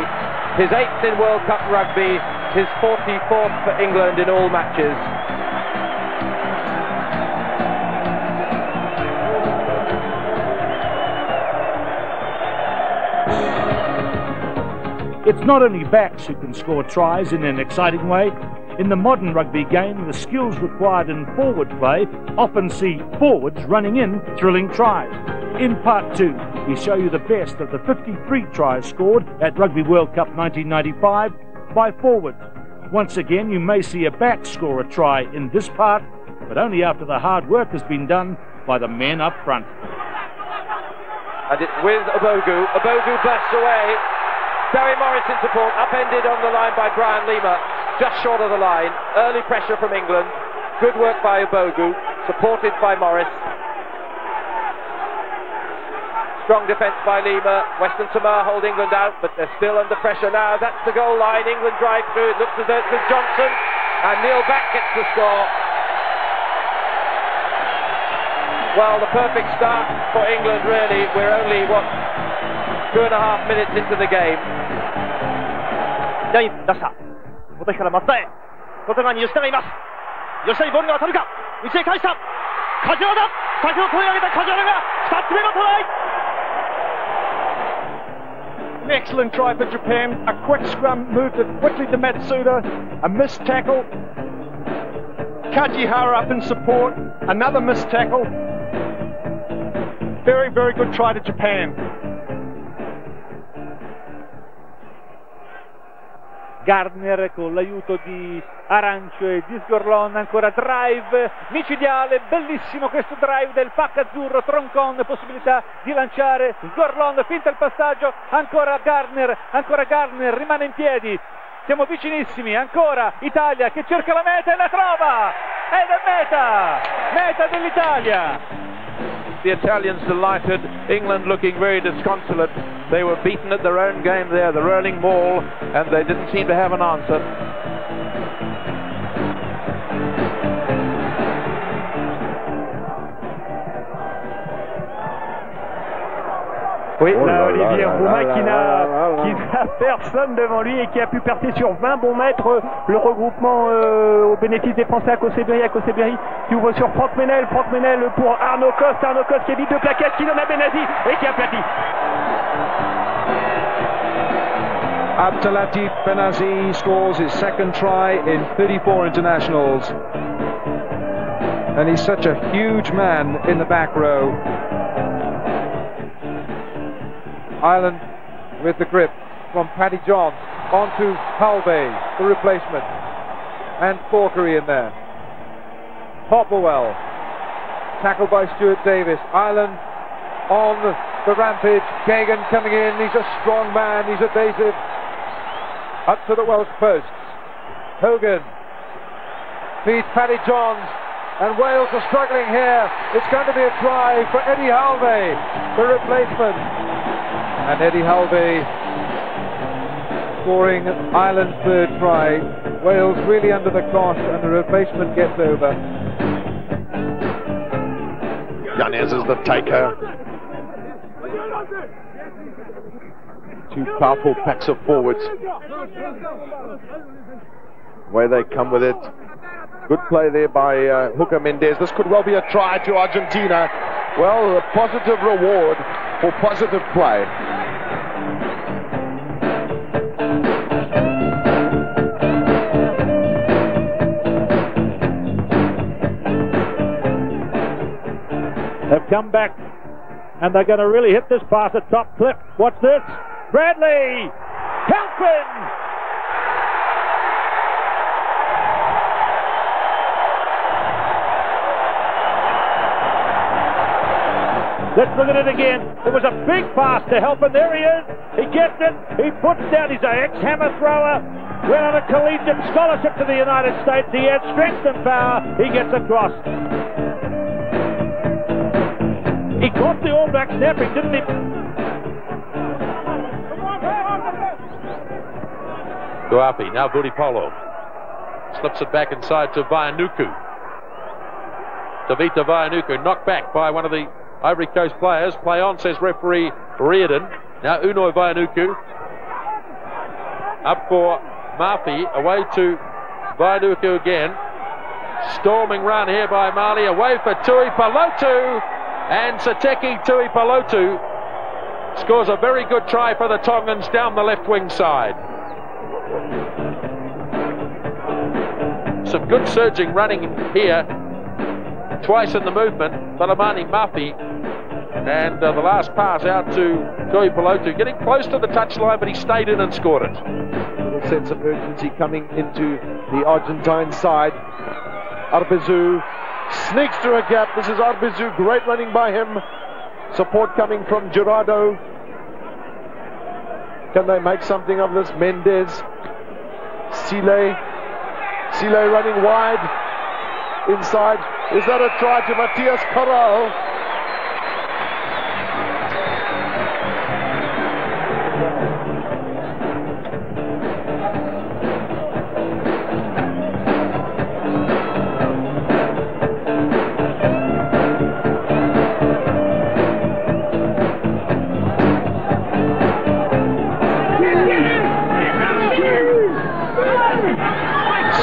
His 8th in World Cup rugby, his 44th for England in all matches. It's not only backs who can score tries in an exciting way. In the modern rugby game, the skills required in forward play often see forwards running in thrilling tries. In part 2, we show you the best of the 53 tries scored at Rugby World Cup 1995 by forwards. Once again, you may see a back score a try in this part, but only after the hard work has been done by the men up front. And it's with Obogu. Obogu bursts away. Barry Morris in support, upended on the line by Brian Lima, just short of the line. Early pressure from England. Good work by Obogu, supported by Morris. Strong defence by Lima. Western Samoa hold England out, but they're still under pressure now. That's the goal line. England drive through. It looks as though it's with Johnson, and Neil Back gets the score. Well, the perfect start for England, really. We're only, 2.5 minutes into the game. 出した。小手から松田へ。外側に吉田がいます。吉田にボールが渡るか。内へ返した。梶原だ。先ほど取り上げた梶原が2つ目のトライ。 An excellent try for Japan. A quick scrum moved it quickly to Matsuda. A missed tackle. Kajihara up in support. Another missed tackle. Very, very good try to Japan. Gardner con l'aiuto di Arancio e di Sgorlon, ancora drive micidiale, bellissimo questo drive del pack azzurro, Troncon, possibilità di lanciare, Sgorlon finta il passaggio, ancora Gardner, rimane in piedi, siamo vicinissimi, ancora Italia che cerca la meta e la trova, ed è meta dell'Italia. The Italians delighted, England looking very disconsolate. They were beaten at their own game there, the rolling ball, and they didn't seem to have an answer. Oui, là, Olivier Roumain qui n'a personne devant lui et qui a pu percer sur 20 bons mètres le regroupement au bénéfice des Français à Koseberi qui ouvre sur Franck Menel pour Arnaud Coste qui évite de plaquettes, qui donne à Benazi et qui aplatit. Abdelatif Benazi scores his second try in 34 internationals, and he's such a huge man in the back row. Ireland with the grip. from Paddy Johns onto Halvey, the replacement. And Thorkery in there. Hopperwell, tackled by Stuart Davis. Ireland on the rampage. Kagan coming in. He's a strong man. He's evasive. Up to the Welsh posts. Hogan feeds Paddy Johns. And Wales are struggling here. It's going to be a try for Eddie Halvey, the replacement. And Eddie Halvey scoring Ireland's third try. Wales really under the cosh, and the replacement gets over. Yanez is the taker. Two powerful packs of forwards. Where they come with it. Good play there by Hooker Mendez. This could well be a try to Argentina. Well, a positive reward for positive play. They've come back and they're going to really hit this pass at top clip. What's this? Bradley! Calvin! Let's look at it again. It was a big pass to help, and there he is. He gets it. He puts down. He's an ex-hammer thrower. Went on a collegiate scholarship to the United States. He has strength and power. He gets across. He caught the All Black snapping, didn't he? Guapi, now Vunipola. Slips it back inside to Vaianuku. Tavita Vaianuku, knocked back by one of the Ivory Coast players. Play on, says referee Reardon. Now Unoy Vaianuku. Up for Murphy, away to Vaianuku again. Storming run here by Mali, away for Tui Palotu. And Sateki Tui Palotu scores a very good try for the Tongans down the left wing side. Some good surging running here. Twice in the movement, Balamani Murphy. And the last pass out to Tui Palotu, getting close to the touchline, but he stayed in and scored it. A little sense of urgency coming into the Argentine side. Arbizu sneaks through a gap. This is Arbizu, great running by him. Support coming from Gerardo. Can they make something of this? Mendez. Sile running wide. Inside. Is that a try to Matthias Corral?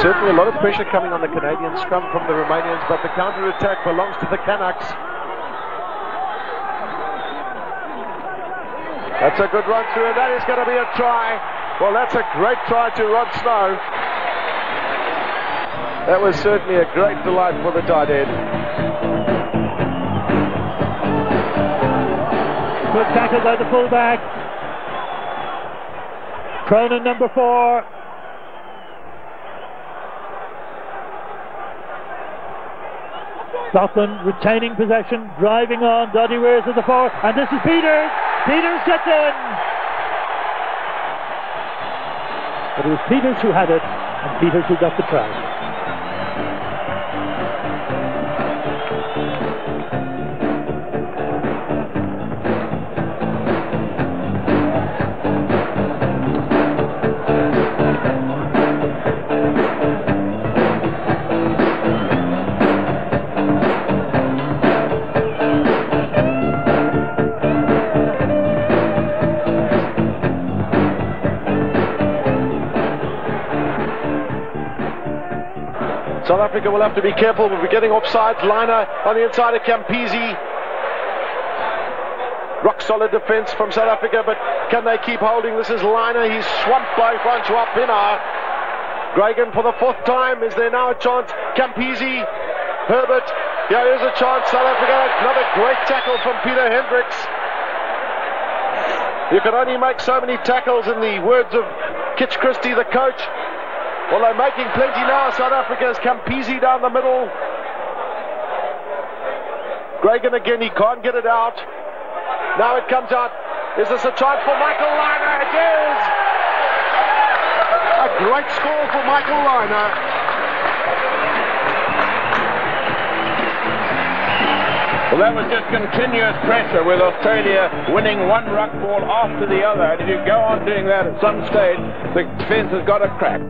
Certainly a lot of pressure coming on the Canadian scrum from the Romanians, but the counter-attack belongs to the Canucks. That's a good run through, and that is going to be a try. Well, that's a great try to Rod Snow. That was certainly a great delight for the tight-end. Good tackle by the fullback. Cronin, number 4. Scotland retaining possession, driving on. Doddy Wears at the 4, and this is Peters. Peters gets in. But it was Peters who had it, and Peters who got the try. South Africa will have to be careful. We'll be getting offsides. Liner on the inside of Campisi. Rock solid defense from South Africa, but can they keep holding? This is Liner. He's swamped by Francois Pienaar. Gregan for the 4th time. Is there now a chance? Campisi. Herbert. Yeah, here's a chance. South Africa. Another great tackle from Peter Hendricks. You can only make so many tackles, in the words of Kitch Christie, the coach. Well, they're making plenty now. South Africa has come peasy down the middle. Gregan again, he can't get it out. Now it comes out. Is this a chance for Michael Liner? It is! A great score for Michael Liner. Well, that was just continuous pressure with Australia winning one ruck ball after the other. And if you go on doing that at some stage, the defence has got a crack.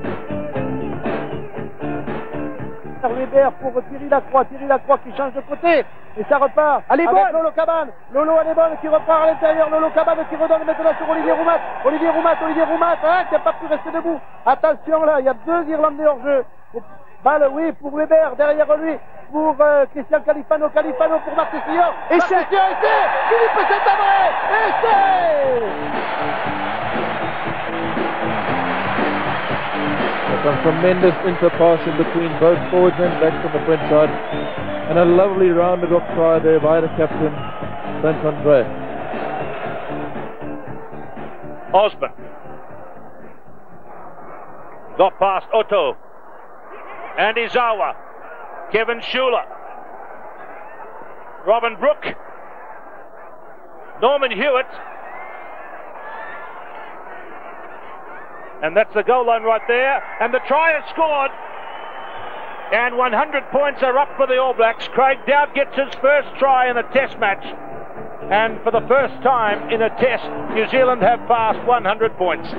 Weber pour Thierry Lacroix qui change de côté et ça repart avec Lolo Cabane. Lolo elle est bonne qui repart à l'intérieur. Lolo Cabane qui redonne maintenant sur Olivier Roumat. Olivier Roumat qui n'a pas pu rester debout. Attention là, il y a deux Irlandais hors jeu. Balle, oui, pour Weber, derrière lui, pour Christian Califano pour Marc Tessillon. Et c'est Philippe Saint-André. Some tremendous interpass in between both forwards and backs on the French side, and a lovely rounded off try there by the captain, Saint-André. Osman got past Otto and Izawa, Kevin Schuler, Robin Brooke, Norman Hewitt, and that's the goal line right there, and the try is scored, and 100 points are up for the All Blacks. Craig Dowd gets his first try in a test match, and for the first time in a test, New Zealand have passed 100 points.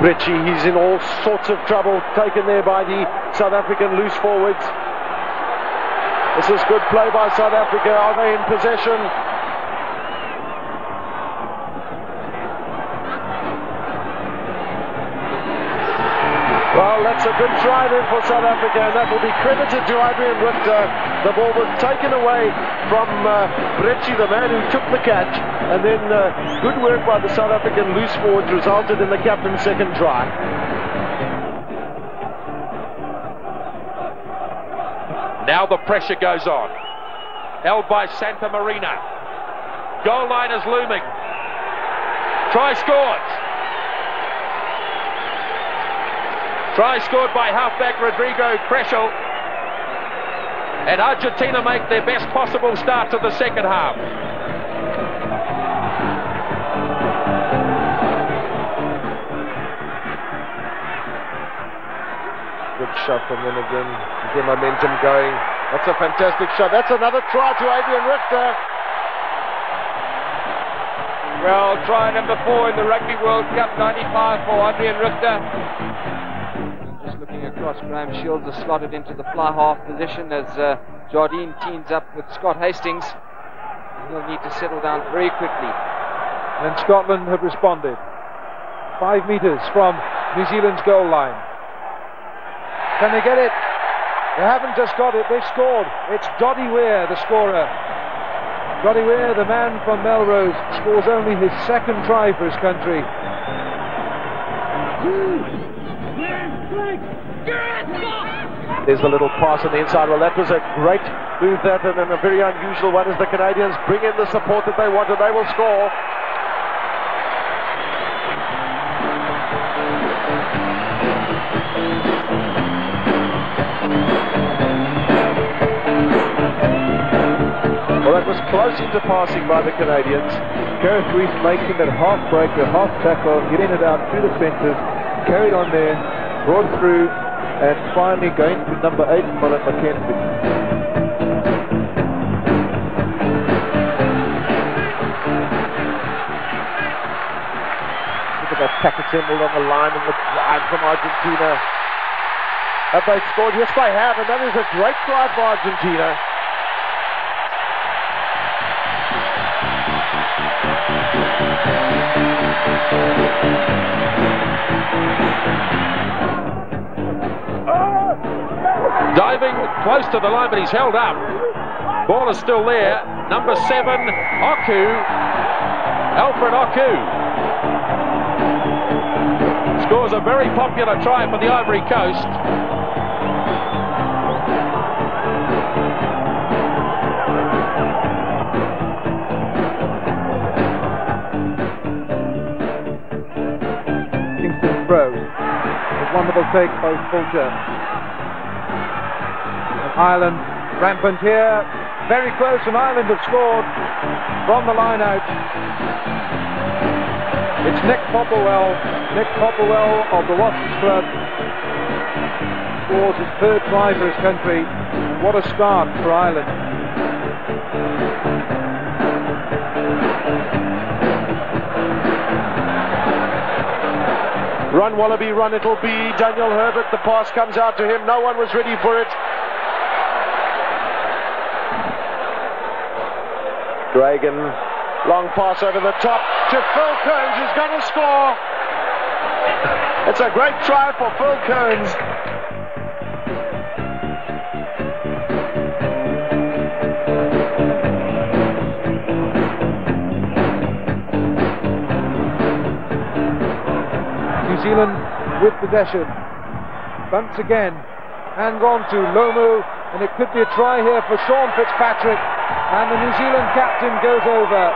Ritchie, he's in all sorts of trouble, taken there by the South African loose forwards. This is good play by South Africa. Are they in possession? Well, that's a good try then for South Africa, and that will be credited to Adrian Richter. The ball was taken away from Ritchie, the man who took the catch, and then good work by the South African loose forwards resulted in the captain's second try. Now the pressure goes on. Held by Santa Marina. Goal line is looming. Try scored. Try scored by halfback Rodrigo Preschel. And Argentina make their best possible start to the second half. Good shot from them again. Get momentum going. That's a fantastic shot. That's another try to Adrian Richter. Well, try number 4 in the Rugby World Cup, 95 for Adrian Richter. Just looking across, Graham Shields is slotted into the fly half position as Jardine teams up with Scott Hastings. He'll need to settle down very quickly. And Scotland have responded. 5 metres from New Zealand's goal line. Can they get it? They haven't just got it, they've scored. It's Doddy Weir, the scorer. Doddy Weir, the man from Melrose, scores only his second try for his country. There's the little pass on the inside. Well, that was a great move, that, and a very unusual one as the Canadians bring in the support that they want, and they will score. Well, that was close into passing by the Canadians. Gareth Rees making that half break, the half tackle, getting it out through the centres, carried on there, brought through, and finally going to number 8, Colin McKenzie. Look at that pack assembled on the line and the drive from Argentina. Have they scored? Yes, they have, and that is a great try for Argentina. Diving close to the line, but he's held up. Ball is still there. Number 7, Oku. Alfred Oku scores a very popular try for the Ivory Coast. Kingston throws. A wonderful take by Fulcher. And Ireland rampant here. Very close, and Ireland have scored from the line out. It's Nick Popplewell of the Wasps Club. Scores his 3rd try for his country. And what a start for Ireland. Run, Wallaby, run it'll be. Daniel Herbert, the pass comes out to him. No one was ready for it. Dragon, long pass over the top to Phil Kearns, who's going to score. It's a great try for Phil Kearns. New Zealand with possession. Bunts again. Hands on to Lomu, and it could be a try here for Sean Fitzpatrick. And the New Zealand captain goes over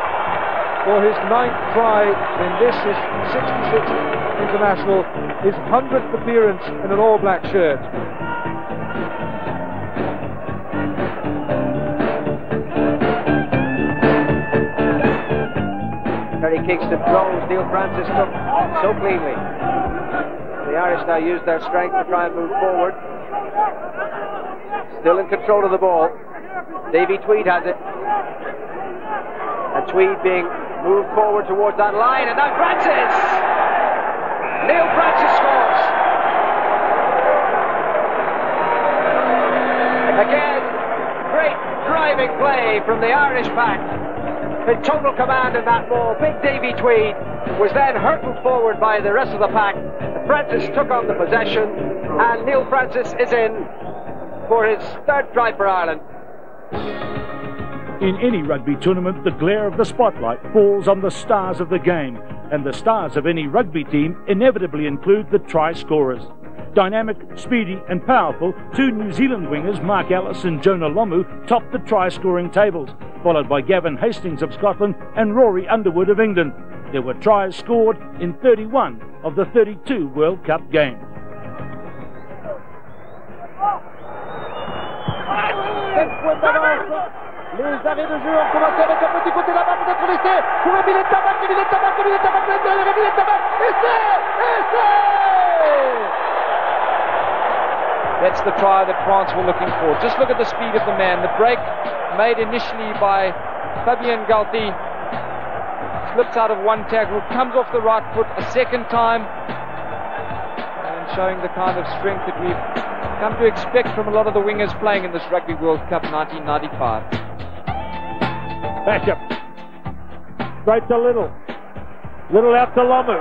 for his 9th try in this, his 66th international, his 100th appearance in an All Black shirt. Terry Kingston throws, Neil Francis took so cleanly. The Irish now use their strength to try and move forward. Still in control of the ball. Davy Tweed has it. And Tweed being moved forward towards that line, and now Francis! Neil Francis scores! Again, great driving play from the Irish pack. In total command in that ball. Big Davy Tweed was then hurtled forward by the rest of the pack. Francis took on the possession, and Neil Francis is in for his 3rd try for Ireland. In any rugby tournament, the glare of the spotlight falls on the stars of the game, and the stars of any rugby team inevitably include the try scorers. Dynamic, speedy and powerful, 2 New Zealand wingers, Mark Ellis and Jonah Lomu, topped the try-scoring tables, followed by Gavin Hastings of Scotland and Rory Underwood of England. There were tries scored in 31 of the 32 World Cup games. Les arrêts de jeu ont commencé avec un petit côté là-bas, peut-être l'essai pour Émile Tabac, Émile Tabac, derrière Émile Tabac, essai! That's the try that France were looking for. Just look at the speed of the man. The break made initially by Fabien Galti slips out of one tackle, comes off the right foot a second time, and showing the kind of strength that we've come to expect from a lot of the wingers playing in this Rugby World Cup 1995. Bishop. Straight to Little. Little out to Lomu.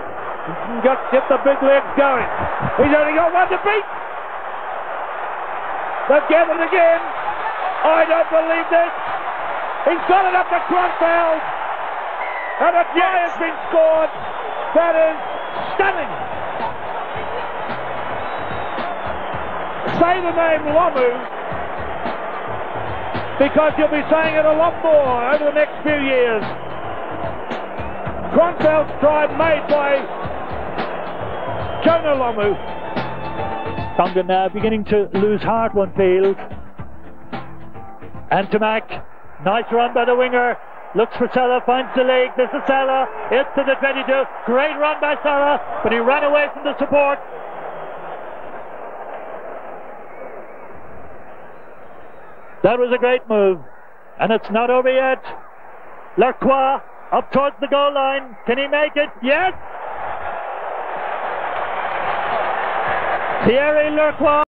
Get the big legs going. He's only got one to beat. They've gathered again. I don't believe this. He's got it up to Cronsfield. And a try has been scored. That is stunning. Say the name Lomu, because you'll be saying it a lot more over the next few years. Cronsfield's try made by Jonah Lomu. Tonga now beginning to lose heart, one feels. And Tamak, nice run by the winger. Looks for Salah, finds the leg. This is Salah. It's to the 22. Great run by Salah, but he ran away from the support. That was a great move, and it's not over yet. Lacroix up towards the goal line. Can he make it? Yes! Thierry Lacroix.